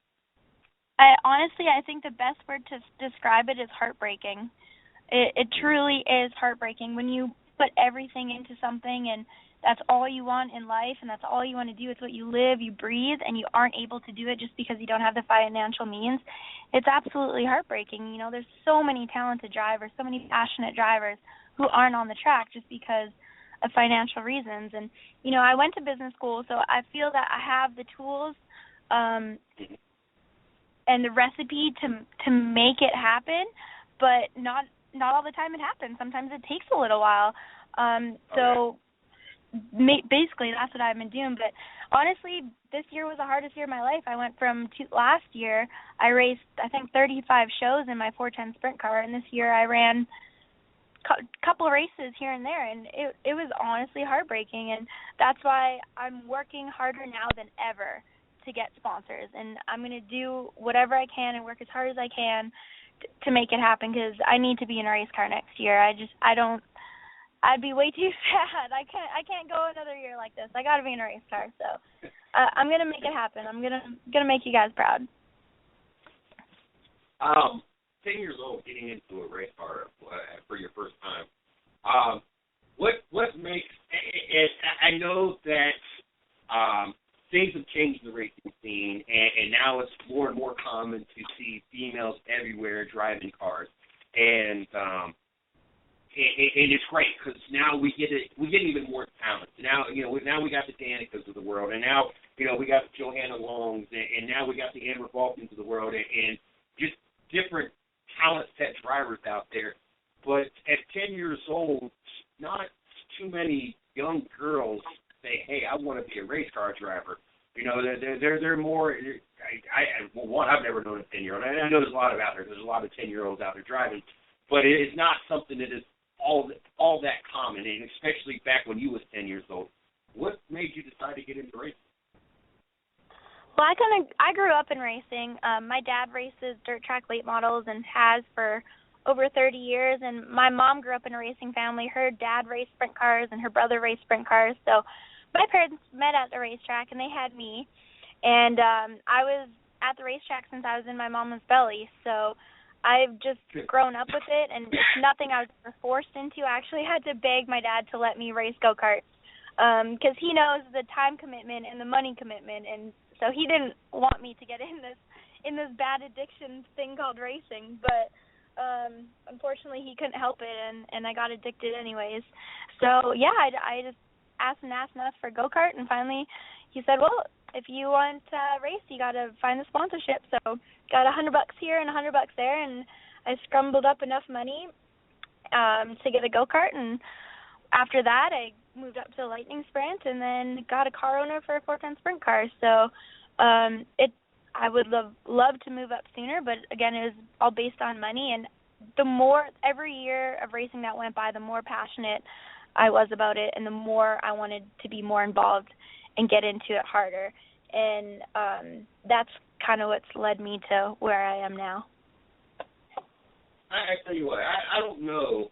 Speaker 7: Honestly, I think the best word to describe it is heartbreaking. It truly is heartbreaking when you put everything into something and that's all you want in life and that's all you want to do. It's what you live, you breathe, and you aren't able to do it just because you don't have the financial means. It's absolutely heartbreaking. There's so many talented drivers, so many passionate drivers who aren't on the track just because of financial reasons. And, I went to business school, so I feel that I have the tools and the recipe to make it happen, but not all the time it happens. Sometimes it takes a little while. Basically, that's what I've been doing. But honestly, this year was the hardest year of my life. I went from last year, I raced, I think, 35 shows in my 410 sprint car, and this year I ran a couple of races here and there, and it was honestly heartbreaking. And that's why I'm working harder now than ever to get sponsors. And I'm going to do whatever I can and work as hard as I can to make it happen, because I need to be in a race car next year. I'd be way too sad. I can't go another year like this. I got to be in a race car. So I'm gonna make it happen. I'm gonna make you guys proud.
Speaker 4: 10 years old, getting into a race car for your first time. What makes it? I know that things have changed in the racing scene, and now it's more and more common to see females everywhere driving cars, and it's great because now we get even more talent. Now we got the Danikas of the world, and now we got the Johanna Longs, and now we got the Amber Balkans of the world, and just different talent set drivers out there. But at 10 years old, not too many young girls say, "Hey, I want to be a race car driver." They're more. I've never known a 10-year-old. I know there's a lot of out there. There's a lot of 10-year-olds out there driving, but it's not something that is all that common, and especially back when you was 10 years old. What made you decide to get into racing?
Speaker 7: Well, I grew up in racing. My dad races dirt track late models and has for over 30 years, and my mom grew up in a racing family. Her dad raced sprint cars and her brother raced sprint cars, so my parents met at the racetrack, and they had me. And I was at the racetrack since I was in my mama's belly, so I've just grown up with it, and it's nothing I was ever forced into. I actually had to beg my dad to let me race go-karts because he knows the time commitment and the money commitment, and so he didn't want me to get in this bad addiction thing called racing. But unfortunately, he couldn't help it, and I got addicted anyways. So, yeah, I just asked and asked for a go-kart, and finally he said, well, if you want to race, you got to find the sponsorship. So got $100 here and $100 there, and I scrambled up enough money to get a go-kart, and after that I moved up to a Lightning Sprint and then got a car owner for a 410 sprint car. So I would love to move up sooner, but again, it was all based on money, and the more every year of racing that went by, the more passionate I was about it, and the more I wanted to be more involved and get into it harder. And that's kind of what's led me to where I am now.
Speaker 4: I tell you what, I don't know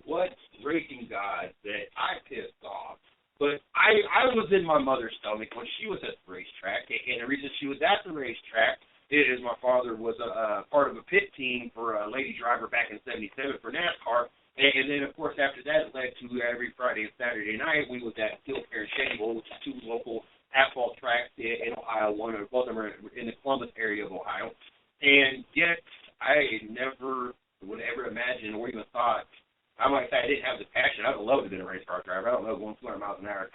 Speaker 4: what racing god that I pissed off, but I was in my mother's stomach when she was at the racetrack, and the reason she was at the racetrack is my father was a part of a pit team for a lady driver back in '77 for NASCAR. And then, of course, after that, it led to every Friday and Saturday night, we was at Field Fair and Shaneyville, which is two local asphalt tracks in Ohio. Both of them are in the Columbus area of Ohio. And yet, I never would ever imagine or even thought, I might say I didn't have the passion. I would love to be a race car driver. I don't know, going 200 miles an hour,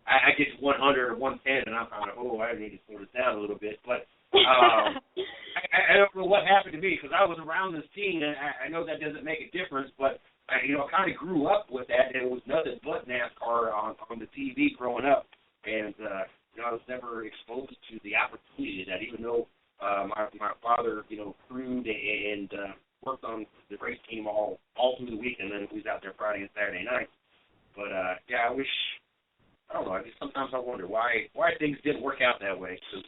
Speaker 4: I get to 100 or 110, and I'm kind of, I need to slow this down a little bit. But I don't know what happened to me, because I was around this team, and I know that doesn't make a difference, but I kind of grew up with that, and it was nothing but NASCAR on the TV growing up. And, I was never exposed to the opportunity of that, even though my father, crewed and worked on the race team all through the week, and then he was out there Friday and Saturday night. But, I wish, I don't know, I guess sometimes I wonder why things didn't work out that way, because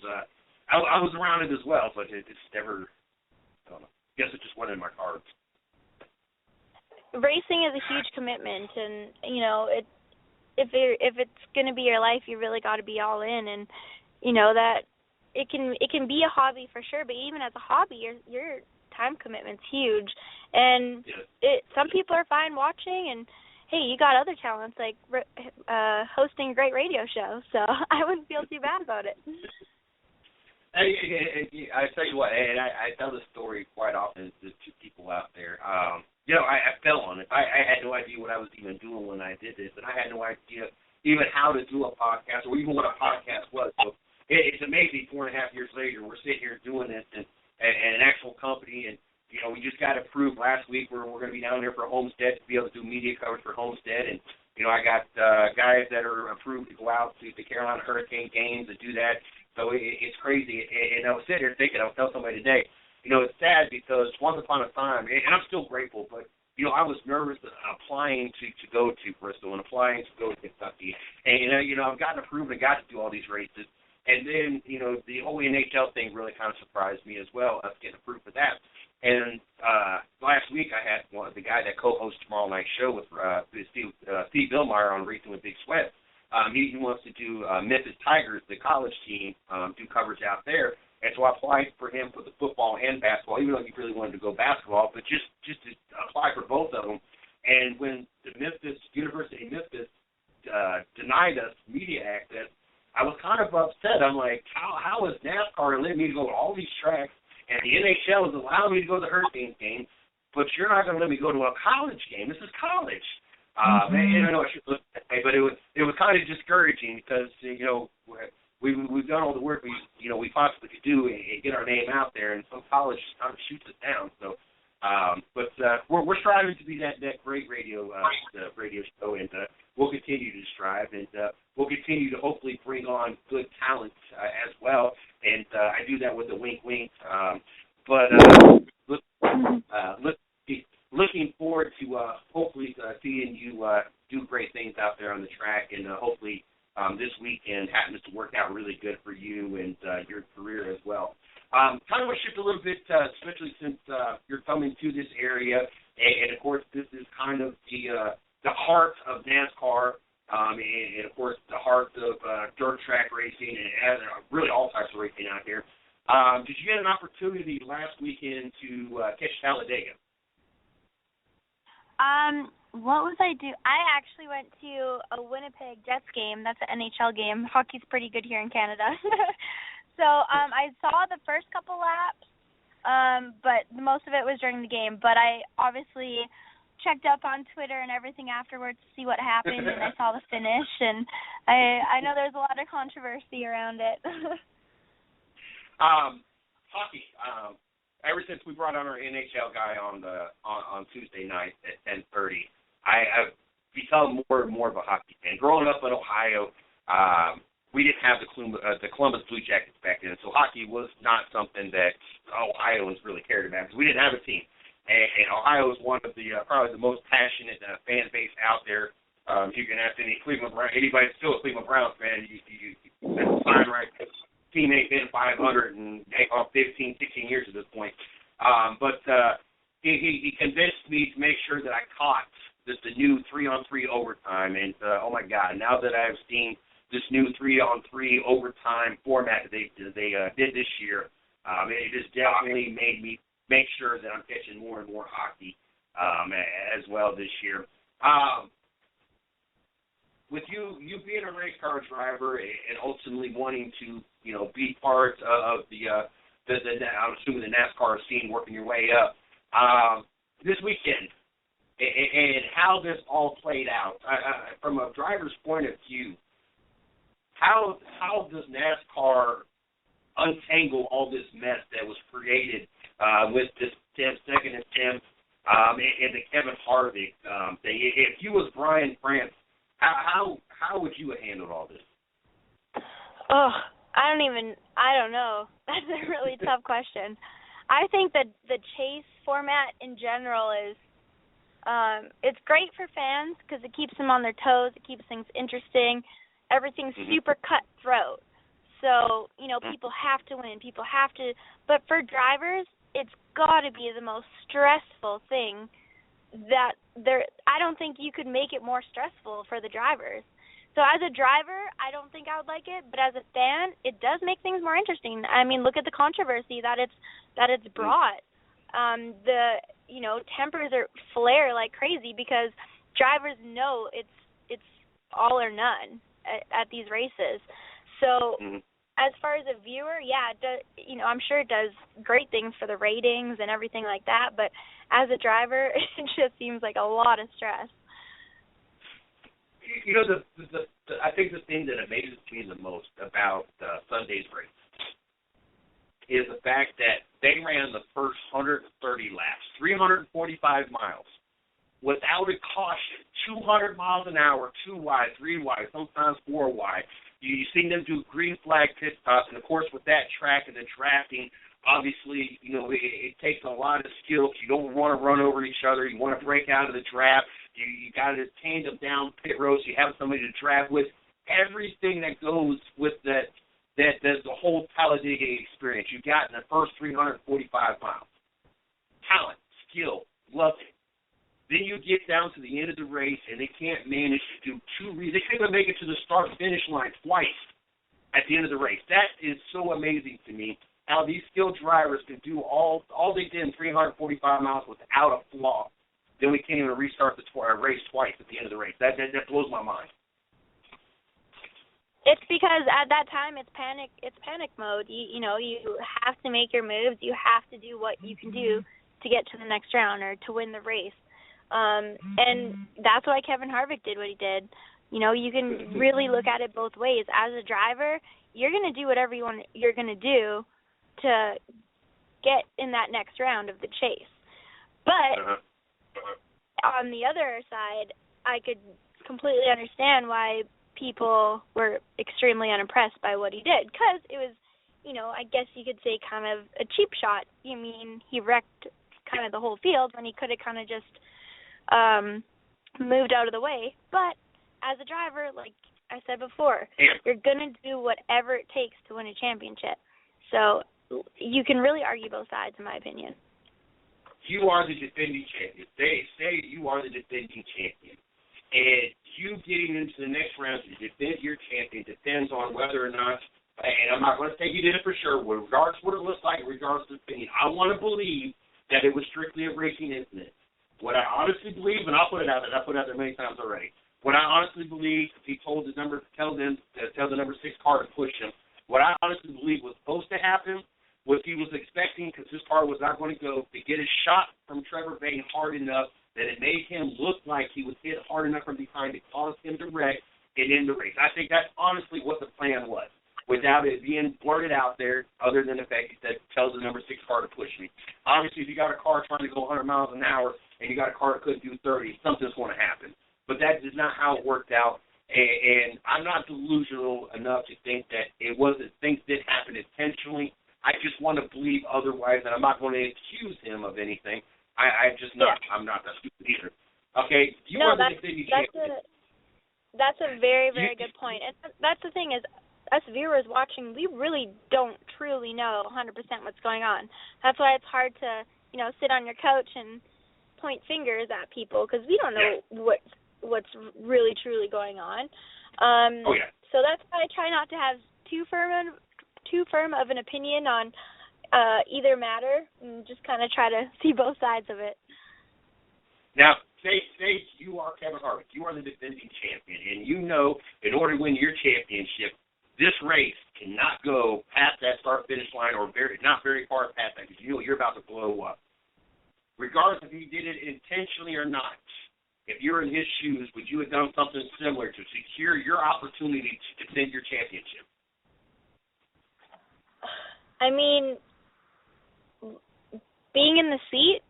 Speaker 4: I was around it as well, but it just never, I don't know, I guess it just wasn't in my cards.
Speaker 7: Racing is a huge commitment, and if it's going to be your life, you really got to be all in, and that it can be a hobby for sure, but even as a hobby, your time commitment's huge, and some people are fine watching, and hey, you got other talents like hosting a great radio show, so I wouldn't feel too bad about it.
Speaker 4: I tell you what, and I tell this story quite often to people out there. I fell on it. I had no idea what I was even doing when I did this, and I had no idea even how to do a podcast or even what a podcast was. So it's amazing 4.5 years later, we're sitting here doing this and an actual company, and we just got approved last week. We're going to be down here for Homestead to be able to do media coverage for Homestead, and I got guys that are approved to go out to the Carolina Hurricane games and do that. So it's crazy, and I was sitting here thinking, I was telling somebody today, it's sad because once upon a time, and I'm still grateful, but, I was nervous applying to go to Bristol and applying to go to Kentucky. And, I've gotten approved and got to do all these races. And then, the whole NHL thing really kind of surprised me as well, us getting approved for that. And last week I had the guy that co-hosts Tomorrow Night's show with Steve Billmeyer on Racing with Big Sweat. He wants to do Memphis Tigers, the college team, do coverage out there. And so I applied for him for the football and basketball, even though he really wanted to go basketball, but just to apply for both of them. And when the University of Memphis denied us media access, I was kind of upset. I'm like, how is NASCAR letting me to go to all these tracks, and the NHL is allowing me to go to the Hurricanes game, but you're not going to let me go to a college game? This is college. And I know I should look that way, but it was kind of discouraging because we've done all the work we possibly could do and get our name out there, and some college kind of shoots us down. So, but we're striving to be that great radio show, and we'll continue to strive, and we'll continue to hopefully bring on good talent as well. And I do that with a wink, wink. Looking forward to hopefully seeing you do great things out there on the track, and hopefully this weekend happens to work out really good for you and your career as well. Kind of want to shift a little bit, especially since you're coming to this area, and of course this is kind of the heart of NASCAR, and of course the heart of dirt track racing and really all types of racing out here. Did you get an opportunity last weekend to catch Talladega?
Speaker 7: What was I doing? I actually went to a Winnipeg Jets game. That's an NHL game. Hockey's pretty good here in Canada. So I saw the first couple laps, but most of it was during the game. But I obviously checked up on Twitter and everything afterwards to see what happened, and I saw the finish. And I know there's a lot of controversy around it.
Speaker 4: Hockey. Ever since we brought on our NHL guy on Tuesday night at 10:30, I've become more and more of a hockey fan. Growing up in Ohio, we didn't have the Columbus Blue Jackets back then, so hockey was not something that Ohioans really cared about because we didn't have a team. And Ohio is one of the probably the most passionate fan base out there. You can ask anybody that's still a Cleveland Browns fan, you sign right. Team ain't been 500 and 15, 16 years at this point. But he convinced me to make sure that I caught the new 3-on-3 overtime. And, oh, my God, now that I've seen this new 3-on-3 overtime format that they did this year, it has definitely made me make sure that I'm catching more and more hockey as well this year. With you being a race car driver and ultimately wanting to, be part of the I'm assuming the NASCAR scene, working your way up, this weekend, and how this all played out, from a driver's point of view, how does NASCAR untangle all this mess that was created with this second attempt and the Kevin Harvick thing. If you was Brian France, how would you have handled all this?
Speaker 7: Oh, I don't know. That's a really tough question. I think that the chase format in general is, it's great for fans because it keeps them on their toes. It keeps things interesting. Everything's super cutthroat. So, people have to win. People have to. But for drivers, it's got to be the most stressful thing that I don't think you could make it more stressful for the drivers. So as a driver, I don't think I would like it, but as a fan, it does make things more interesting. I mean, look at the controversy that it's brought. Tempers are flare like crazy because drivers know it's all or none at these races. So as far as a viewer, yeah, it does, I'm sure it does great things for the ratings and everything like that, but as a driver, it just seems like a lot of stress.
Speaker 4: I think the thing that amazes me the most about Sunday's race is the fact that they ran the first 130 laps, 345 miles, without a caution, 200 miles an hour, 2 wide, 3 wide, sometimes 4 wide. You've seen them do green flag pit stops, and, of course, with that track and the drafting, obviously, it takes a lot of skills. You don't want to run over each other. You want to break out of the draft. You got to tandem down pit rows. You have somebody to draft with. Everything that goes with that the whole Talladega experience you got in the first 345 miles. Talent, skill, love it. Then you get down to the end of the race, and they can't manage to do they can't even make it to the start-finish line twice at the end of the race. That is so amazing to me, how these skilled drivers can do all they did in 345 miles without a flaw. Then we can't even restart the race twice at the end of the race. That blows my mind.
Speaker 7: It's because at that time it's panic mode. You have to make your moves. You have to do what you can do to get to the next round or to win the race. And that's why Kevin Harvick did what he did. You can really look at it both ways. As a driver, you're going to do whatever you're going to do to get in that next round of the chase. But on the other side, I could completely understand why people were extremely unimpressed by what he did, because it was, I guess you could say kind of a cheap shot. You mean he wrecked kind of the whole field when he could have kind of just moved out of the way. But as a driver, like I said before, you're going to do whatever it takes to win a championship. So you can really argue both sides, in my opinion.
Speaker 4: You are the defending champion. They say you are the defending champion. And you getting into the next round to defend your champion depends on whether or not, and I'm not going to say you did it for sure, regardless of what it looks like, regardless of opinion. I want to believe that it was strictly a racing incident. What I honestly believe, and I'll put it out there, I've put it out there many times already, what I honestly believe, if he told the number 6 car to push him, what I honestly believe was supposed to happen was he was expecting, because his car was not going to go, to get a shot from Trevor Bayne hard enough that it made him look like he was hit hard enough from behind to cause him to wreck and end the race. I think that's honestly what the plan was, without it being blurted out there, other than the fact that tells the number 6 car to push me. Obviously, if you got a car trying to go 100 miles an hour and you got a car that couldn't do 30, something's going to happen. But that is not how it worked out. And I'm not delusional enough to think that it wasn't, things did happen intentionally. I just want to believe otherwise, and I'm not going to accuse him of anything. I'm just not. Yeah. I'm not that stupid either. Okay?
Speaker 7: That's a very, very good point. And that's the thing is, us viewers watching, we really don't truly know 100% what's going on. That's why it's hard to, sit on your couch and point fingers at people, because we don't know what's really, truly going on. So that's why I try not to have too firm of an opinion on either matter, and just kind of try to see both sides of it.
Speaker 4: Now, say you are Kevin Harvick, you are the defending champion, and in order to win your championship, this race cannot go past that start-finish line or not very far past that, because you're about to blow up. Regardless if you did it intentionally or not, if you're in his shoes, would you have done something similar to secure your opportunity to defend your championship?
Speaker 7: I mean, being in the seat,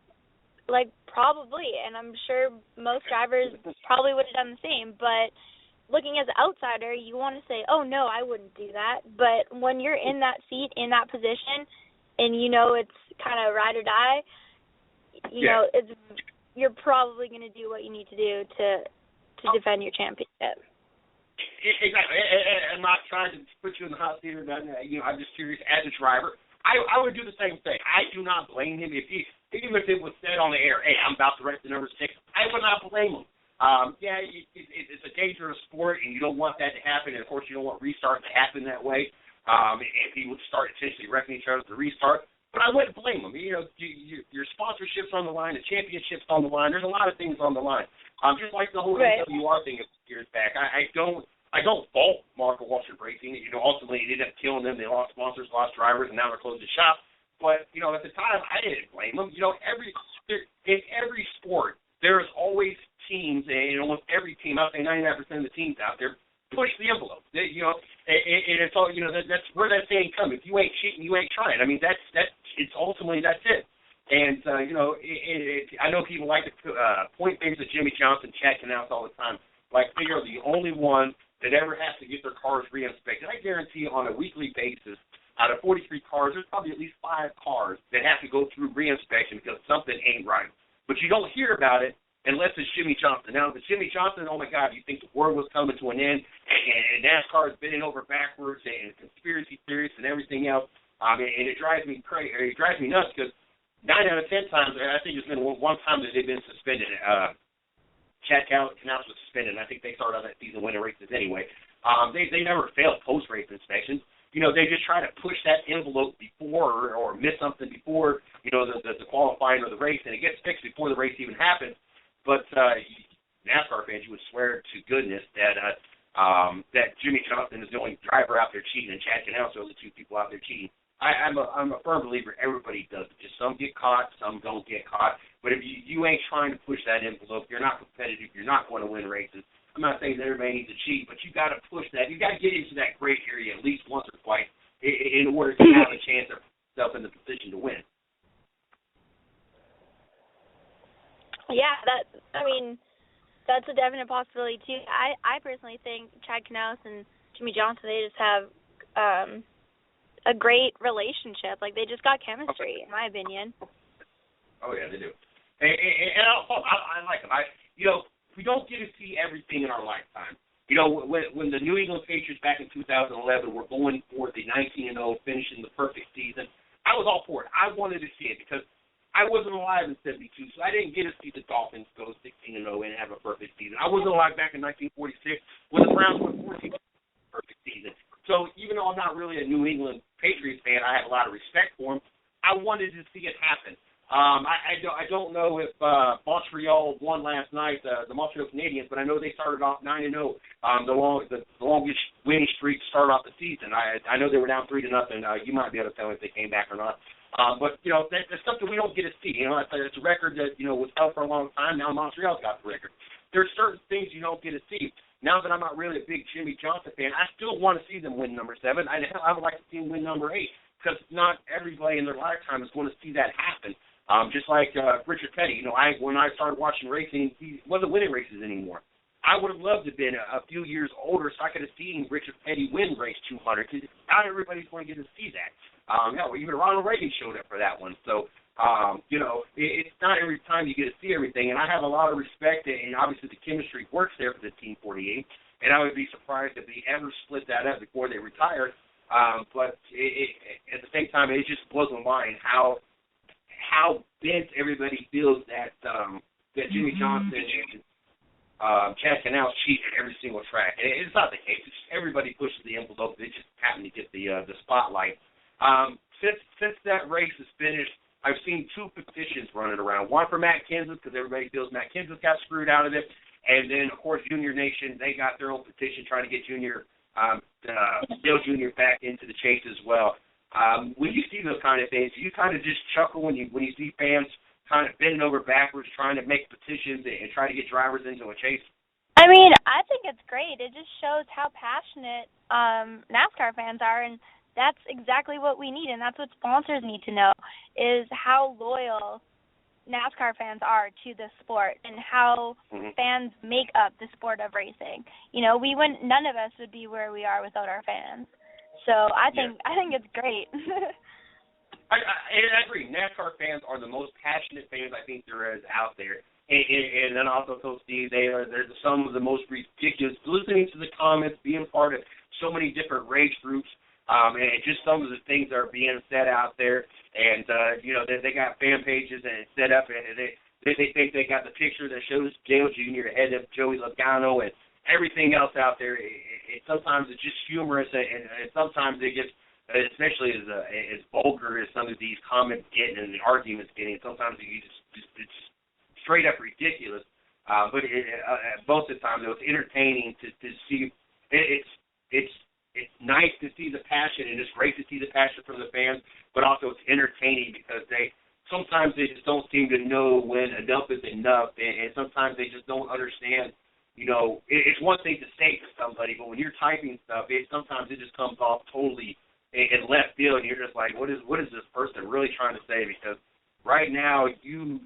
Speaker 7: like Probably, and I'm sure most drivers probably would have done the same, but looking as an outsider, you want to say, oh, no, I wouldn't do that. But when you're in that seat, in that position, and you know it's kind of ride or die, you know, you're probably going to do what you need to do to defend your championship.
Speaker 4: Exactly. I'm not trying to put you in the hot seat or nothing. You know, I'm just curious as a driver. I would do the same thing. I do not blame him even if it was said on the air, hey, I'm about to race the number 6. I would not blame him. It's a dangerous sport, and you don't want that to happen. And of course, you don't want restarts to happen that way. If he would start essentially wrecking each other to restart, but I wouldn't blame him. You know, your sponsorship's on the line, the championship's on the line. There's a lot of things on the line. Just like the whole NWR thing a few years back. I don't fault Marco Waltrip Racing. You know, ultimately it ended up killing them. They lost sponsors, lost drivers, and now they're closing the shop. But you know, at the time, I didn't blame them. You know, in every sport, there is always teams, and almost every team, I'd say 99% of the teams out there, push the envelope. You know, and it's all, you know, that's where that saying comes. If you ain't cheating, you ain't trying. I mean, that's it's ultimately that's it. And you know, I know people like to point fingers at Jimmie Johnson, Chad Knaus all the time. Like they are the only one that ever has to get their cars re-inspected. I guarantee on a weekly basis, out of 43 cars, there's probably at least 5 cars that have to go through re-inspection because something ain't right. But you don't hear about it unless it's Jimmie Johnson. Now, if it's Jimmie Johnson, oh, my God, you think the world was coming to an end, and NASCAR is bending over backwards, and conspiracy theories and everything else. And it drives me crazy. It drives me nuts because 9 out of 10 times, I think there's been one time that they've been suspended. Chad Knaus was suspended, and I think they started on that season winning races anyway. They never failed post-race inspections. You know, they just try to push that envelope before or miss something before, you know, the qualifying or the race, and it gets fixed before the race even happens. But NASCAR fans, you would swear to goodness that Jimmie Johnson is the only driver out there cheating, and Chad Knaus are the 2 people out there cheating. I'm a firm believer everybody does it. Just some get caught, some don't get caught. But if you ain't trying to push that envelope, you're not competitive, you're not going to win races. I'm not saying that everybody needs to cheat, but you got to push that. You got to get into that gray area at least once or twice in order to have a chance of yourself in the position to win.
Speaker 7: Yeah, that's a definite possibility too. I personally think Chad Knaus and Jimmie Johnson, they just have a great relationship. Like they just got chemistry, in my opinion.
Speaker 4: Oh yeah, they do. And I like them. You know, we don't get to see everything in our lifetime. You know, when the New England Patriots back in 2011 were going for the 19-0, finishing the perfect season, I was all for it. I wanted to see it because I wasn't alive in 72, so I didn't get to see the Dolphins go 16-0 and have a perfect season. I wasn't alive back in 1946 when the Browns went 14 perfect season. So even though I'm not really a New England Patriots fan, I have a lot of respect for them. I wanted to see it happen. I don't know if Montreal won last night, the Montreal Canadiens, but I know they started off 9-0. The longest winning streak to start off the season. I know they were down 3-0. You might be able to tell me if they came back or not. But, you know, that's something we don't get to see. You know, it's a record that, you know, was held for a long time. Now Montreal's got the record. There's certain things you don't get to see. Now that I'm not really a big Jimmie Johnson fan, I still want to see them win number 7. I would like to see them win number 8 because not everybody in their lifetime is going to see that happen. Just like Richard Petty, you know, when I started watching racing, he wasn't winning races anymore. I would have loved to have been a few years older so I could have seen Richard Petty win race 200 because not everybody's going to get to see that. Hell, even Ronald Reagan showed up for that one. So, you know, it's not every time you get to see everything. And I have a lot of respect, and obviously the chemistry works there for the Team 48. And I would be surprised if they ever split that up before they retired. But at the same time, it just blows my mind how bent everybody feels that Jimmie Johnson and Chad Knaus cheat at every single track. And it's not the case. It's just everybody pushes the envelope. They just happen to get the spotlight. Since that race is finished, I've seen 2 petitions running around. One for Matt Kenseth because everybody feels Matt Kenseth got screwed out of it. And then, of course, Junior Nation, they got their own petition trying to get Dale Jr. back into the chase as well. When you see those kind of things, you kind of just chuckle when you see fans kind of bending over backwards trying to make petitions and try to get drivers into a chase.
Speaker 7: I mean, I think it's great. It just shows how passionate NASCAR fans are, and that's exactly what we need, and that's what sponsors need to know, is how loyal NASCAR fans are to the sport and how fans make up the sport of racing. You know, none of us would be where we are without our fans. So I think it's great.
Speaker 4: I agree. NASCAR fans are the most passionate fans I think there is out there. And then also, Coach Steve, they're some of the most ridiculous. Listening to the comments, being part of so many different race groups, and just some of the things that are being said out there. And, you know, they got fan pages and it's set up, and they think they got the picture that shows Dale Jr. ahead of Joey Logano and everything else out there. Sometimes it's just humorous, and sometimes it gets, especially as vulgar as some of these comments get and the arguments getting, sometimes it's straight up ridiculous. But most of the time, though, it's entertaining to see. It's nice to see the passion, and it's great to see the passion from the fans, but also it's entertaining because sometimes they just don't seem to know when enough is enough, and sometimes they just don't understand. You know, it's one thing to say to somebody, but when you're typing stuff, sometimes it just comes off totally in left field, and you're just like, what is this person really trying to say? Because right now, you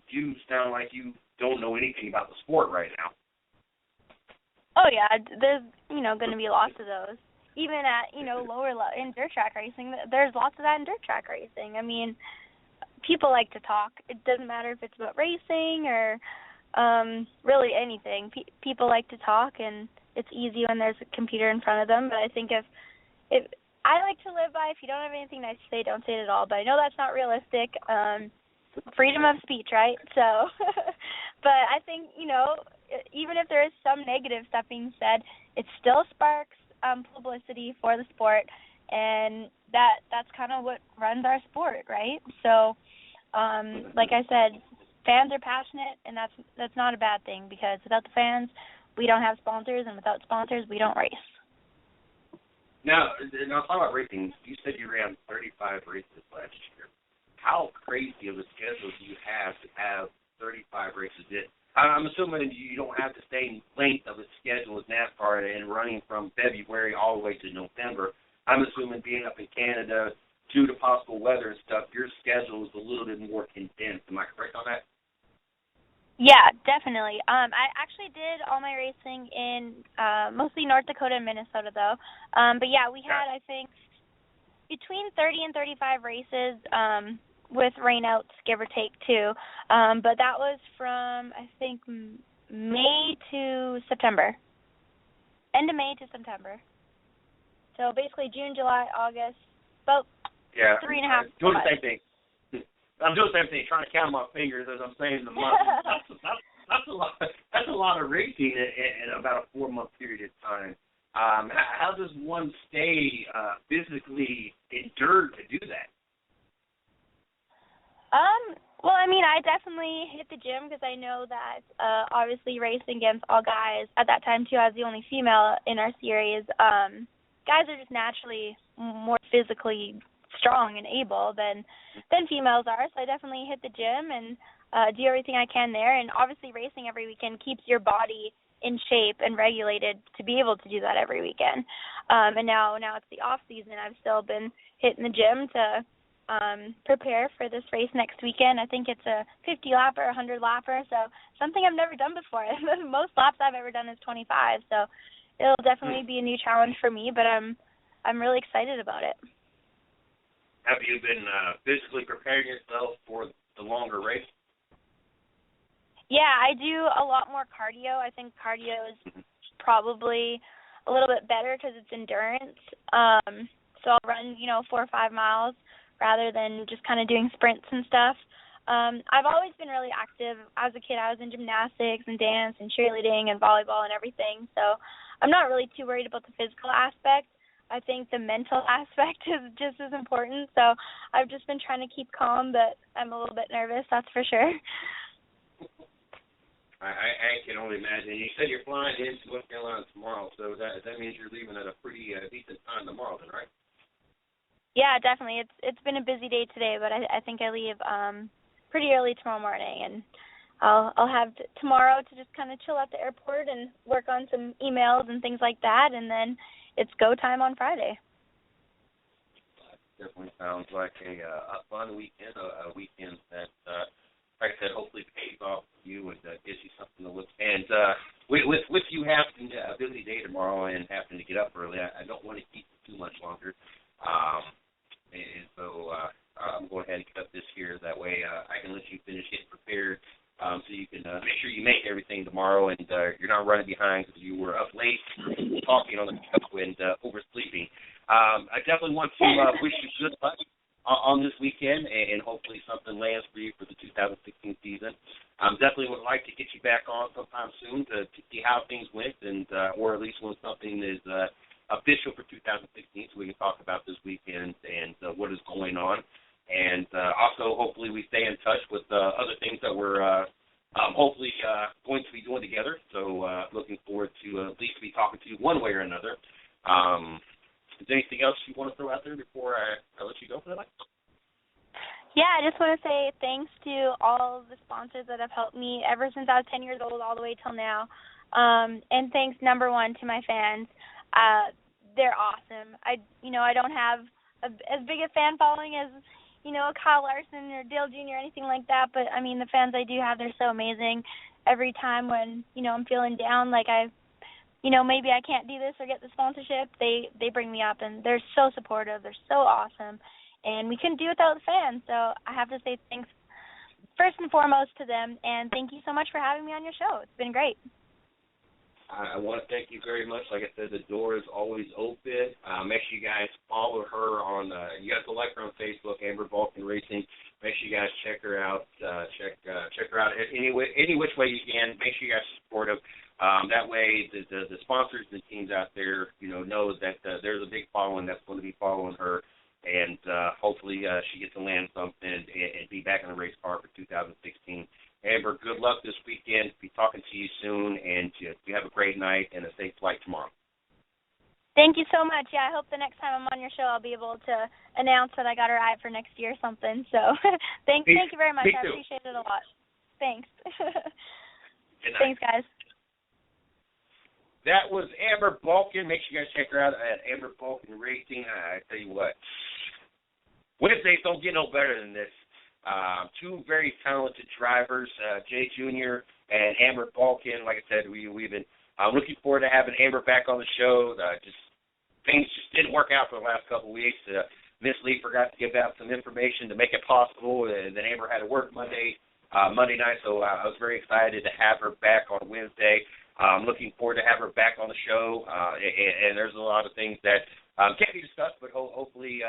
Speaker 4: sound like you don't know anything about the sport right now.
Speaker 7: Oh, yeah, there's, going to be lots of those. Even at, in dirt track racing, there's lots of that in dirt track racing. I mean, people like to talk. It doesn't matter if it's about racing or really anything. People like to talk, and it's easy when there's a computer in front of them. But I think if I like to live by, if you don't have anything nice to say, don't say it at all. But I know that's not realistic. Freedom of speech, right? So, but I think, even if there is some negative stuff being said, it still sparks publicity for the sport, and that's kind of what runs our sport, right? So, like I said, fans are passionate, and that's not a bad thing, because without the fans, we don't have sponsors, and without sponsors, we don't race.
Speaker 4: Now talking about racing, you said you ran 35 races last year. How crazy of a schedule do you have to have 35 races in? I'm assuming you don't have the same length of a schedule as NASCAR and running from February all the way to November. I'm assuming being up in Canada, due to possible weather and stuff, your schedule is a little bit more condensed. Am I correct on that?
Speaker 7: Yeah, definitely. I actually did all my racing in mostly North Dakota and Minnesota, though. But, yeah, we had, I think, between 30 and 35 races with rainouts, give or take, too. But that was from, I think, May to September. End of May to September. So basically June, July, August, about 3.5 months.
Speaker 4: Doing the same thing. I'm doing the same thing, trying to count my fingers as I'm saying the month. That's a lot of racing in about a 4-month period of time. How does one stay physically endured to do that?
Speaker 7: Well, I mean, I definitely hit the gym because I know that obviously racing against all guys, at that time too, I was the only female in our series, guys are just naturally more physically strong and able than females are, so I definitely hit the gym and do everything I can there, and obviously racing every weekend keeps your body in shape and regulated to be able to do that every weekend. And now it's the off season. I've still been hitting the gym to prepare for this race next weekend. I think it's a 50-lapper, 100-lapper, so something I've never done before. The most laps I've ever done is 25, so it'll definitely be a new challenge for me, but I'm really excited about it.
Speaker 4: Have you been physically preparing yourself for the longer race?
Speaker 7: Yeah, I do a lot more cardio. I think cardio is probably a little bit better because it's endurance. So I'll run, 4 or 5 miles rather than just kind of doing sprints and stuff. I've always been really active. As a kid, I was in gymnastics and dance and cheerleading and volleyball and everything. So I'm not really too worried about the physical aspect. I think the mental aspect is just as important. So I've just been trying to keep calm, but I'm a little bit nervous, that's for sure.
Speaker 4: I can only imagine. You said you're flying into North Carolina tomorrow, so that means you're leaving at a pretty decent time tomorrow, then, right?
Speaker 7: Yeah, definitely. It's been a busy day today, but I think I leave pretty early tomorrow morning, and I'll have tomorrow to just kind of chill at the airport and work on some emails and things like that, and then it's go time on Friday.
Speaker 4: Definitely sounds like a fun weekend, a weekend that like I said, hopefully pays off you and gives you something to look. And with you having a busy day tomorrow and having to get up early, I don't want to keep you too much longer. And so I'm going ahead and cut this here. That way I can let you finish getting prepared so you can make sure you make everything tomorrow and you're not running behind because you were up late talking on the couch and oversleeping. I definitely want to wish you good luck on this weekend, and hopefully something lands for you for the 2016 season. Definitely would like to get you back on sometime soon to see how things went, and or at least when something is official for 2016, so we can talk about this weekend and what is going on. And also, hopefully, we stay in touch with other things that we're hopefully going to be doing together. So looking forward to at least be talking to you one way or another. Is there anything else you want to throw out there before I let you go for the night?
Speaker 7: Yeah, I just want to say thanks to all of the sponsors that have helped me ever since I was 10 years old all the way till now. And thanks, number one, to my fans. They're awesome. I don't have as big a fan following as, Kyle Larson or Dale Jr. or anything like that, but, I mean, the fans I do have, they're so amazing. Every time when, I'm feeling down, like maybe I can't do this or get the sponsorship, they bring me up, and they're so supportive. They're so awesome, and we couldn't do it without the fans. So I have to say thanks first and foremost to them, and thank you so much for having me on your show. It's been great.
Speaker 4: I want to thank you very much. Like I said, the door is always open. Make sure you guys follow her on. You guys will like her on Facebook, Amber Vulcan Racing. Make sure you guys check her out. Check her out any which way you can. Make sure you guys support her. That way, the sponsors and teams out there, know that there's a big following that's going to be following her, and hopefully she gets to land something and be back in the race car for 2016. Amber, good luck this weekend. Be talking to you soon, and you have a great night and a safe flight tomorrow.
Speaker 7: Thank you so much. Yeah, I hope the next time I'm on your show I'll be able to announce that I got her right for next year or something. So thank you very much. I appreciate it a lot. Thanks. Thanks, guys.
Speaker 4: That was Amber Vulcan. Make sure you guys check her out at Amber Vulcan Racing. I tell you what, Wednesdays don't get no better than this. Two very talented drivers, Jay Jr. and Amber Vulcan. Like I said, we've been looking forward to having Amber back on the show. Things just didn't work out for the last couple of weeks. Miss Lee forgot to give out some information to make it possible, and then Amber had to work Monday night, so I was very excited to have her back on Wednesday. I'm looking forward to have her back on the show, and there's a lot of things that can't be discussed, but hopefully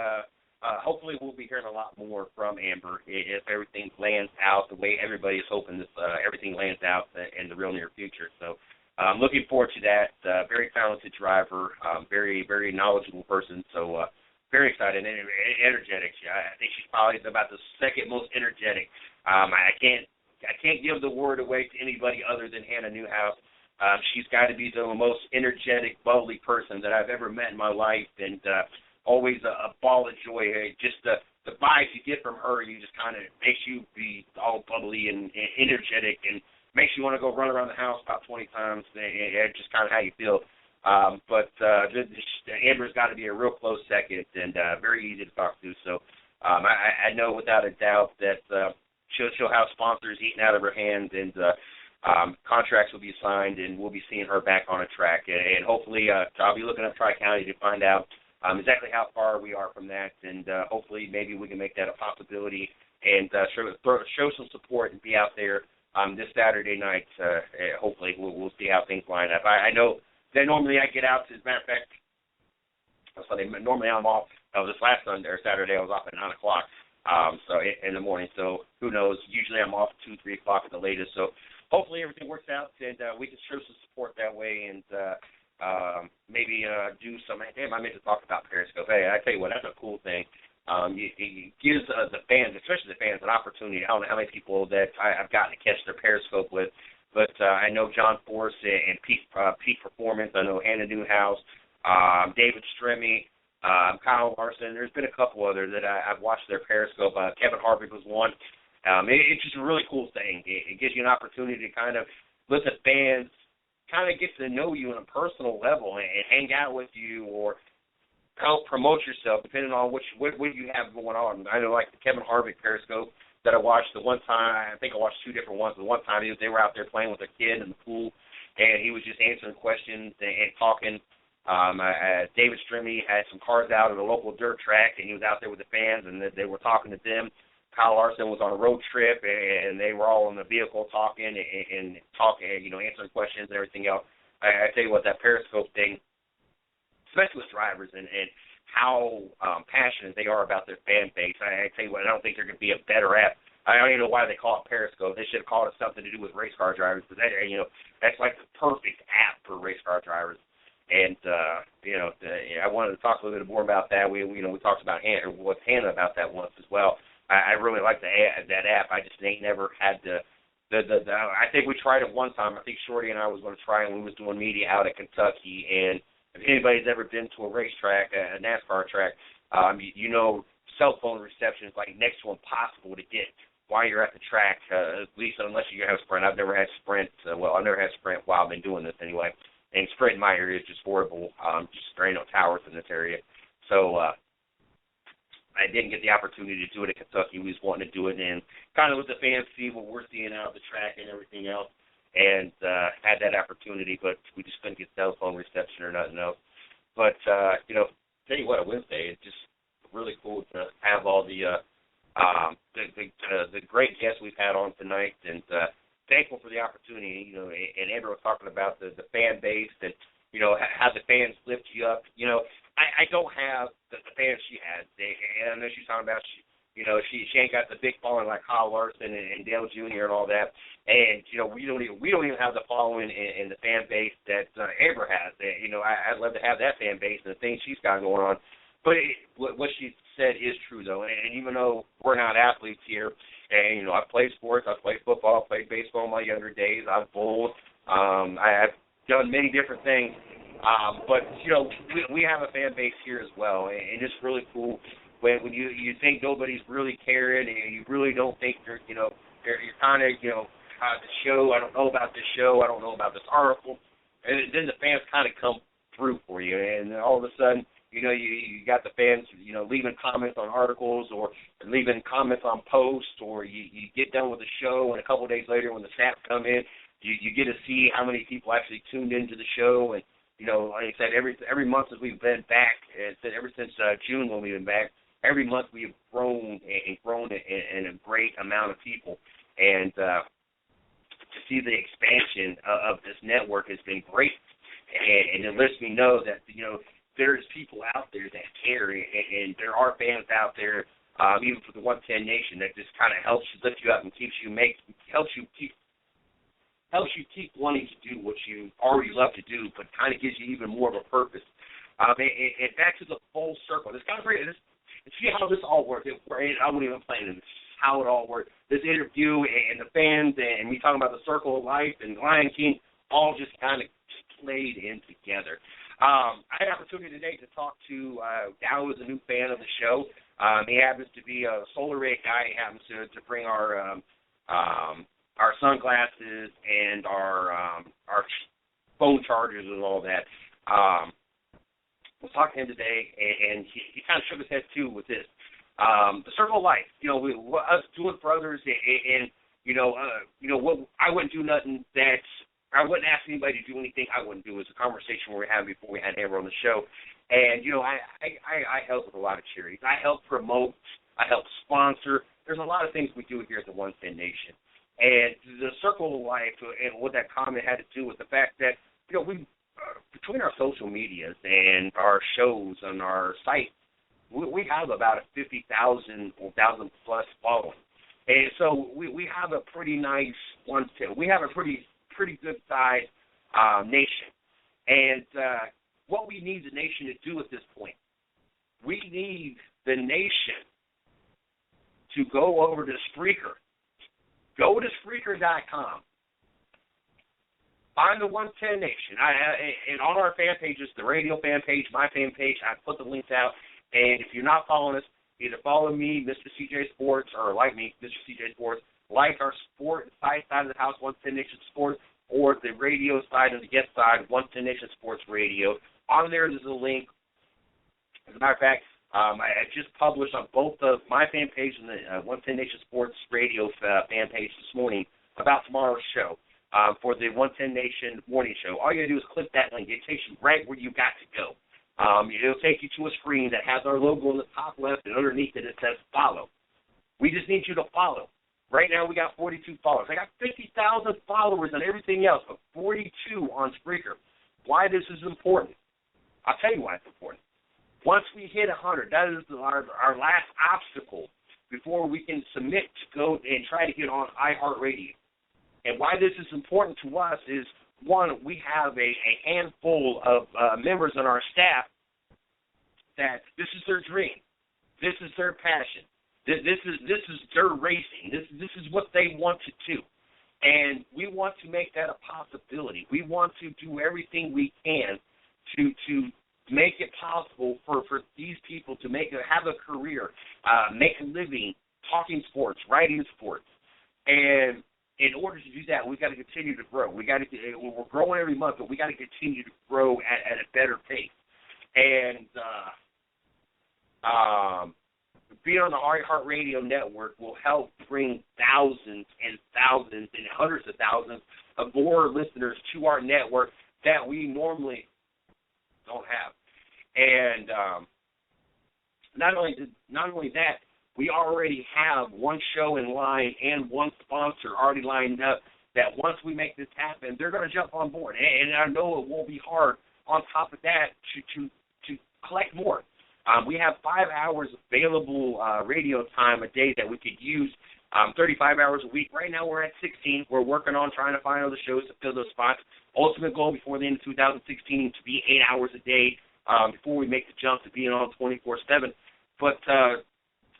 Speaker 4: we'll be hearing a lot more from Amber if everything lands out the way everybody is hoping everything lands out in the real near future. So I'm looking forward to that. Very talented driver, very, very knowledgeable person, so very excited and energetic. I think she's probably about the second most energetic. I can't give the word away to anybody other than Hannah Newhouse. She's got to be the most energetic, bubbly person that I've ever met in my life, and always a ball of joy. Just the vibes you get from her, you just kind of makes you be all bubbly and energetic, and makes you want to go run around the house about 20 times. And just kind of how you feel. But Amber's got to be a real close second and very easy to talk to. So I know without a doubt that she'll have sponsors eating out of her hand, and contracts will be signed, and we'll be seeing her back on a track. And hopefully I'll be looking up Tri-County to find out exactly how far we are from that, and hopefully maybe we can make that a possibility and show some support and be out there this Saturday night. Hopefully we'll see how things line up. I know that normally I get out. As a matter of fact, normally I'm off. This last Sunday or Saturday I was off at 9 o'clock. So in the morning. So who knows? Usually I'm off 2, 3 o'clock at the latest. So hopefully everything works out, and we can show some support that way, and maybe do some. Damn, I meant to talk about Periscope. Hey, I tell you what, that's a cool thing. It gives the fans, especially the fans, an opportunity. I don't know how many people that I've gotten to catch their Periscope with, but I know John Force and Pete Performance. I know Hannah Newhouse, David Stremme, Kyle Larson. There's been a couple others that I've watched their Periscope. Kevin Harvick was one. It's just a really cool thing. It gives you an opportunity to kind of let the fans kind of get to know you on a personal level and hang out with you, or help promote yourself depending on what you have going on. I know, like the Kevin Harvick Periscope, that I watched. The one time, I think I watched two different ones. The one time they were out there playing with their kid in the pool, and he was just answering questions and talking. David Strimmy had some cars out at a local dirt track, and he was out there with the fans, and they were talking to them. Kyle Larson was on a road trip, and they were all in the vehicle talking, answering questions and everything else. I tell you what, that Periscope thing, especially with drivers and how passionate they are about their fan base. I tell you what, I don't think there could be a better app. I don't even know why they call it Periscope. They should have called it something to do with race car drivers, because that's like the perfect app for race car drivers. And I wanted to talk a little bit more about that. We talked about Hannah about that once as well. I really like that app. I just ain't never had I think we tried it one time. I think Shorty and I was going to try it when we was doing media out at Kentucky. And if anybody's ever been to a racetrack, a NASCAR track, cell phone reception is like next to impossible to get while you're at the track, at least unless you have Sprint. I've never had Sprint. I've never had Sprint while I've been doing this anyway. And Sprint in my area is just horrible. There ain't no towers in this area. So I didn't get the opportunity to do it at Kentucky. We was wanting to do it and kind of let the fans see what we're seeing out of the track and everything else, and had that opportunity, but we just couldn't get cell phone reception or nothing else. But, tell you what, Wednesday, it's just really cool to have all the great guests we've had on tonight, and thankful for the opportunity, and Amber was talking about the fan base and, how the fans lift you up. I don't have the fans she has. And I know she's talking about, she ain't got the big following like Kyle Larson and Dale Jr. and all that. And, we don't even have the following and the fan base that Amber has. I'd love to have that fan base and the things she's got going on. But what she said is true, though. And even though we're not athletes here, and, I've played sports, I've played football, I've played baseball in my younger days, I've bowled, I've done many different things. But, we have a fan base here as well, and it's really cool when you think nobody's really caring and you really don't think you're kind of, the show, I don't know about this show, I don't know about this article, and then the fans kind of come through for you, and all of a sudden, you got the fans, leaving comments on articles or leaving comments on posts, or you get done with the show, and a couple of days later when the stats come in, you get to see how many people actually tuned into the show. And, like I said, every month since we've been back, ever since June when we've been back, every month we've grown in a great amount of people. And to see the expansion of this network has been great. And it lets me know that, there's people out there that care, and there are fans out there, even for the 110 Nation, that just kind of helps you lift you up and helps you keep wanting to do what you already love to do, but kind of gives you even more of a purpose. And back to the full circle. It's kind of great. See how this all works. I wouldn't even plan it. How it all works. This interview and the fans and me talking about the Circle of Life and Lion King all just kind of played in together. I had an opportunity today to talk to Dow, who's a new fan of the show. He happens to be a solar ray guy. He happens to bring our sunglasses and our phone chargers and all that. We'll talk to him today, and he kind of shook his head too with this. The Circle of Life, us doing it for others, and what I wouldn't do nothing that. I wouldn't ask anybody to do anything I wouldn't do. It's a conversation we were having before we had Amber on the show. And, I help with a lot of charities. I help promote. I help sponsor. There's a lot of things we do here at the 110 Nation. And the Circle of Life and what that comment had to do with the fact that, we between our social medias and our shows on our site, we have about a 50,000 or 1,000-plus following. And so we have a pretty nice 110. We have a pretty good-sized nation. And what we need the nation to do at this point, we need the nation to go over to Spreaker. Go to Spreaker.com. Find the 110 Nation. And on our fan pages, the radio fan page, my fan page, I put the links out. And if you're not following us, either follow me, Mr. CJ Sports, or like me, Mr. CJ Sports, like our sport side of the house, 110 Nation Sports, or the radio side of the guest side, 110 Nation Sports Radio. On there's a link. As a matter of fact, I just published on both of my fan page and the 110 Nation Sports Radio fan page this morning about tomorrow's show for the 110 Nation morning show. All you got to do is click that link. It takes you right where you got to go. It'll take you to a screen that has our logo in the top left, and underneath it says follow. We just need you to follow. Right now we got 42 followers. I got 50,000 followers and everything else, but 42 on Spreaker. Why this is important? I'll tell you why it's important. Once we hit 100, that is our last obstacle before we can submit to go and try to get on iHeartRadio. And why this is important to us is, one, we have a handful of members on our staff that this is their dream. This is their passion. This is their racing. This is what they want to do. And we want to make that a possibility. We want to do everything we can to make it possible for these people to have a career, make a living talking sports, writing sports. And in order to do that, we've got to continue to grow. We're growing every month, but we got to continue to grow at a better pace. And being on the iHeartRadio network will help bring thousands and thousands and hundreds of thousands of more listeners to our network that we normally don't have. And not only that, we already have one show in line and one sponsor already lined up that once we make this happen, they're going to jump on board. And I know it won't be hard on top of that to collect more. We have 5 hours available radio time a day that we could use, 35 hours a week. Right now we're at 16. We're working on trying to find other shows to fill those spots. Ultimate goal before the end of 2016 to be 8 hours a day before we make the jump to being on 24/7. But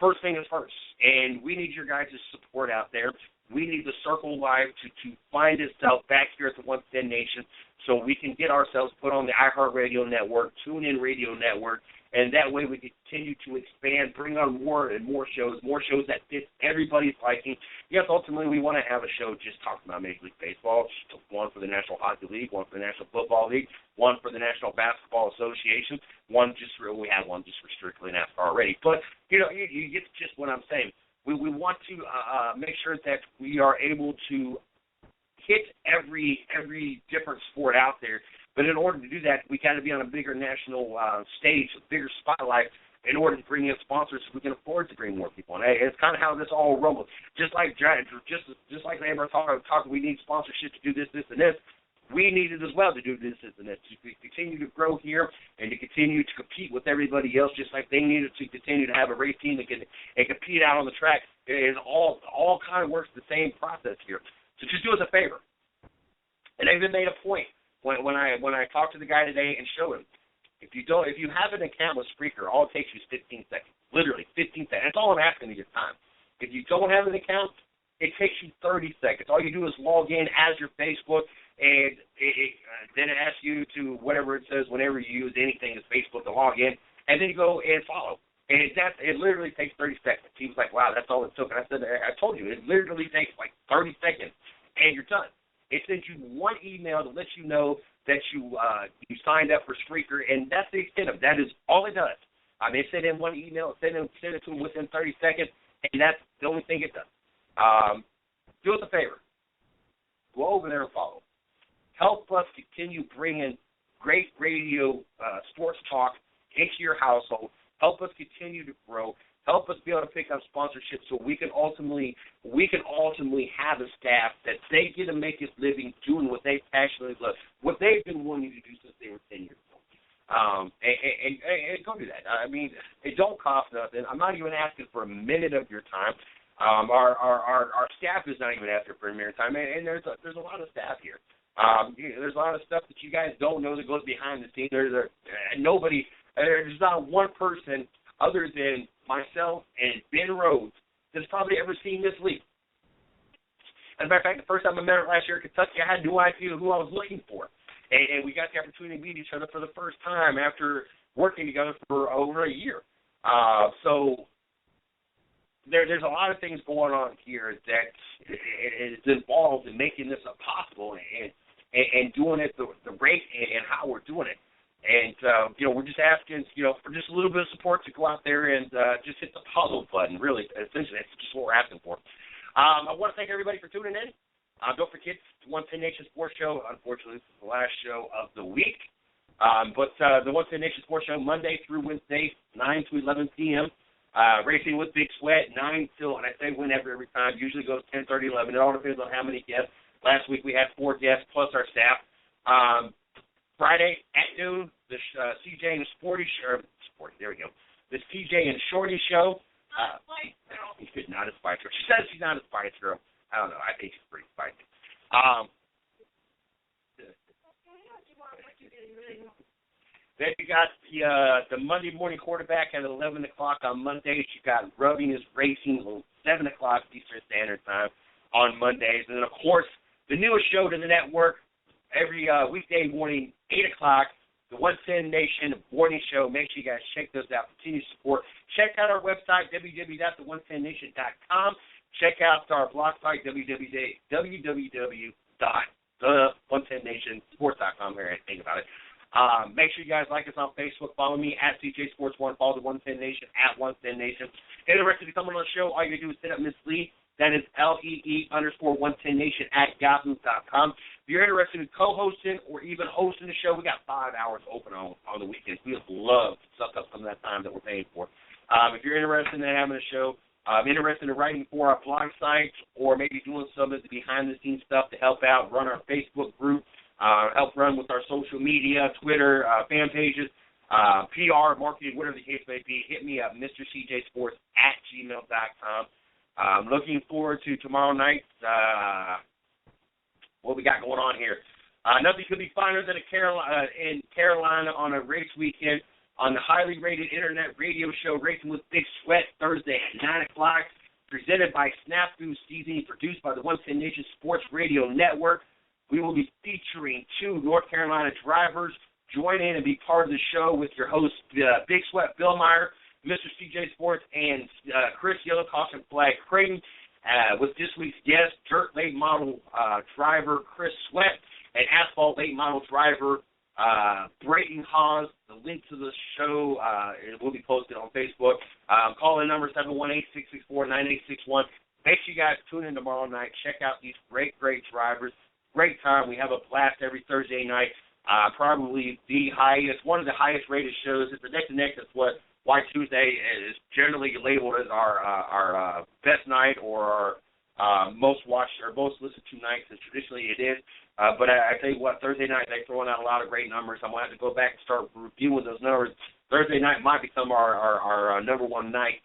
Speaker 4: first thing is first, and we need your guys' support out there. We need the Circle Live to find itself back here at the 110 Nation so we can get ourselves put on the iHeartRadio network, TuneIn Radio network, and that way we can continue to expand, bring on more and more shows that fit everybody's liking. Yes, ultimately we want to have a show just talking about Major League Baseball, one for the National Hockey League, one for the National Football League, one for the National Basketball Association, we have one just for strictly NASCAR already. But, you get just what I'm saying. We want to make sure that we are able to hit every different sport out there. But in order to do that, we got to be on a bigger national stage, a bigger spotlight, in order to bring in sponsors so we can afford to bring more people in. It's kind of how this all rumbles. Just like they were talking, we need sponsorship to do this, and this. We need it as well to do this, and this. To continue to grow here and to continue to compete with everybody else, just like they needed to continue to have a race team that can compete out on the track. It all kind of works the same process here. So just do us a favor. And I even made a point when I talked to the guy today and showed him, if you have an account with Spreaker, all it takes you is 15 seconds. Literally 15 seconds. That's all I'm asking of your time. If you don't have an account, it takes you 30 seconds. All you do is log in as your Facebook, and then it asks you to whatever it says whenever you use anything as Facebook to log in, and then you go and follow. And it literally takes 30 seconds. He was like, wow, that's all it took. And I said, I told you, it literally takes like 30 seconds, and you're done. It sends you one email to let you know that you signed up for Spreaker, and that's the extent of it. That is all it does. They send in one email, send it to them within 30 seconds, and that's the only thing it does. Do us a favor. Go over there and follow. Help us continue bringing great radio sports talk into your household. Help us continue to grow. Help us be able to pick up sponsorships so we can ultimately have a staff that they get to make a living doing what they passionately love, what they've been wanting to do since they were 10 years old. And go do that. I mean, it don't cost nothing. I'm not even asking for a minute of your time. Our staff is not even asking for a minute of time, and there's a lot of staff here. There's a lot of stuff that you guys don't know that goes behind the scenes. There's not one person other than myself and Ben Rhodes that's probably ever seen this league. As a matter of fact, the first time I met her last year in Kentucky, I had no idea who I was looking for. And we got the opportunity to meet each other for the first time after working together for over a year. So there's a lot of things going on here that is involved in making this possible and doing it the rate and how we're doing it. And, we're just asking, for just a little bit of support to go out there and just hit the follow button, really. Essentially, that's just what we're asking for. I want to thank everybody for tuning in. Don't forget, the 110 Nation Sports Show, unfortunately, this is the last show of the week. But the 110 Nation Sports Show, Monday through Wednesday, 9 to 11 p.m., Racing with Big Sweat, 9 till, and I say whenever every time, usually goes 10, 30, 11. It all depends on how many guests. Last week we had 4 guests plus our staff. Friday at noon, the CJ and Sporty show. There we go. This CJ and Shorty show. She's not a Spice Girl. She says she's not a Spice Girl. I don't know. I think she's pretty spicy. Then you got the Monday morning quarterback at 11 o'clock on Mondays. You got Rubbing is Racing 7 o'clock Eastern Standard Time on Mondays. And then, of course, the newest show to the network, every weekday morning, 8 o'clock, the 110 Nation Morning Show. Make sure you guys check those out. Continue to support. Check out our website, www.the110nation.com. Check out our blog site, www.the110nationsports.com. Here, I think about it. Make sure you guys like us on Facebook. Follow me at CJ Sports 1. Follow the 110 Nation at 110 Nation. Interested in coming on the show, all you got to do is hit up Miss Lee. That is LEE_110nation at yahoo.com. If you're interested in co-hosting or even hosting the show, we got 5 hours open on the weekends. We would love to suck up some of that time that we're paying for. If you're interested in having a show, interested in writing for our blog site or maybe doing some of the behind-the-scenes stuff to help out, run our Facebook group, help run with our social media, Twitter, fan pages, PR, marketing, whatever the case may be, hit me up, MrCJSports@gmail.com. I'm looking forward to tomorrow night. What we got going on here? Nothing could be finer than in Carolina on a race weekend on the highly rated internet radio show Racing with Big Sweat, Thursday at 9 o'clock, presented by Snafu Seasoning, produced by the 110 Nation Sports Radio Network. We will be featuring 2 North Carolina drivers. Join in and be part of the show with your host, Big Sweat Bill Meyer, Mr. CJ Sports, and Chris Yellow Caution Flag Creighton, with this week's guest, dirt late model driver Chris Sweat, and asphalt late model driver Brayton Hawes. The link to the show it will be posted on Facebook. Call in number 718-664-9861. Make sure you guys tune in tomorrow night. Check out these great drivers. Great time. We have a blast every Thursday night. Probably one of the highest rated shows. It's the neck to neck. That's why Tuesday is generally labeled as our best night or our most watched or most listened to nights, as traditionally it is. But I tell you what, Thursday night they're throwing out a lot of great numbers. I'm going to have to go back and start reviewing those numbers. Thursday night might become our number one night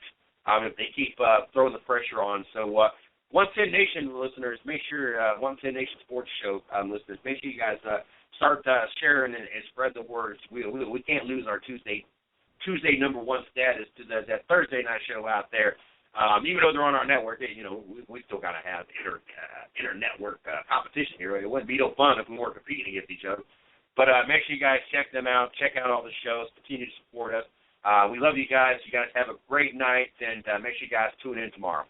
Speaker 4: if they keep throwing the pressure on. So 110 Nation listeners, make sure 110 Nation Sports Show listeners, make sure you guys start sharing and spread the word. We can't lose our Tuesday number one status to that Thursday night show out there. Even though they're on our network, we still got to have inter-network competition here. It wouldn't be no fun if we weren't competing against each other. But make sure you guys check them out. Check out all the shows. Continue to support us. We love you guys. You guys have a great night, and make sure you guys tune in tomorrow.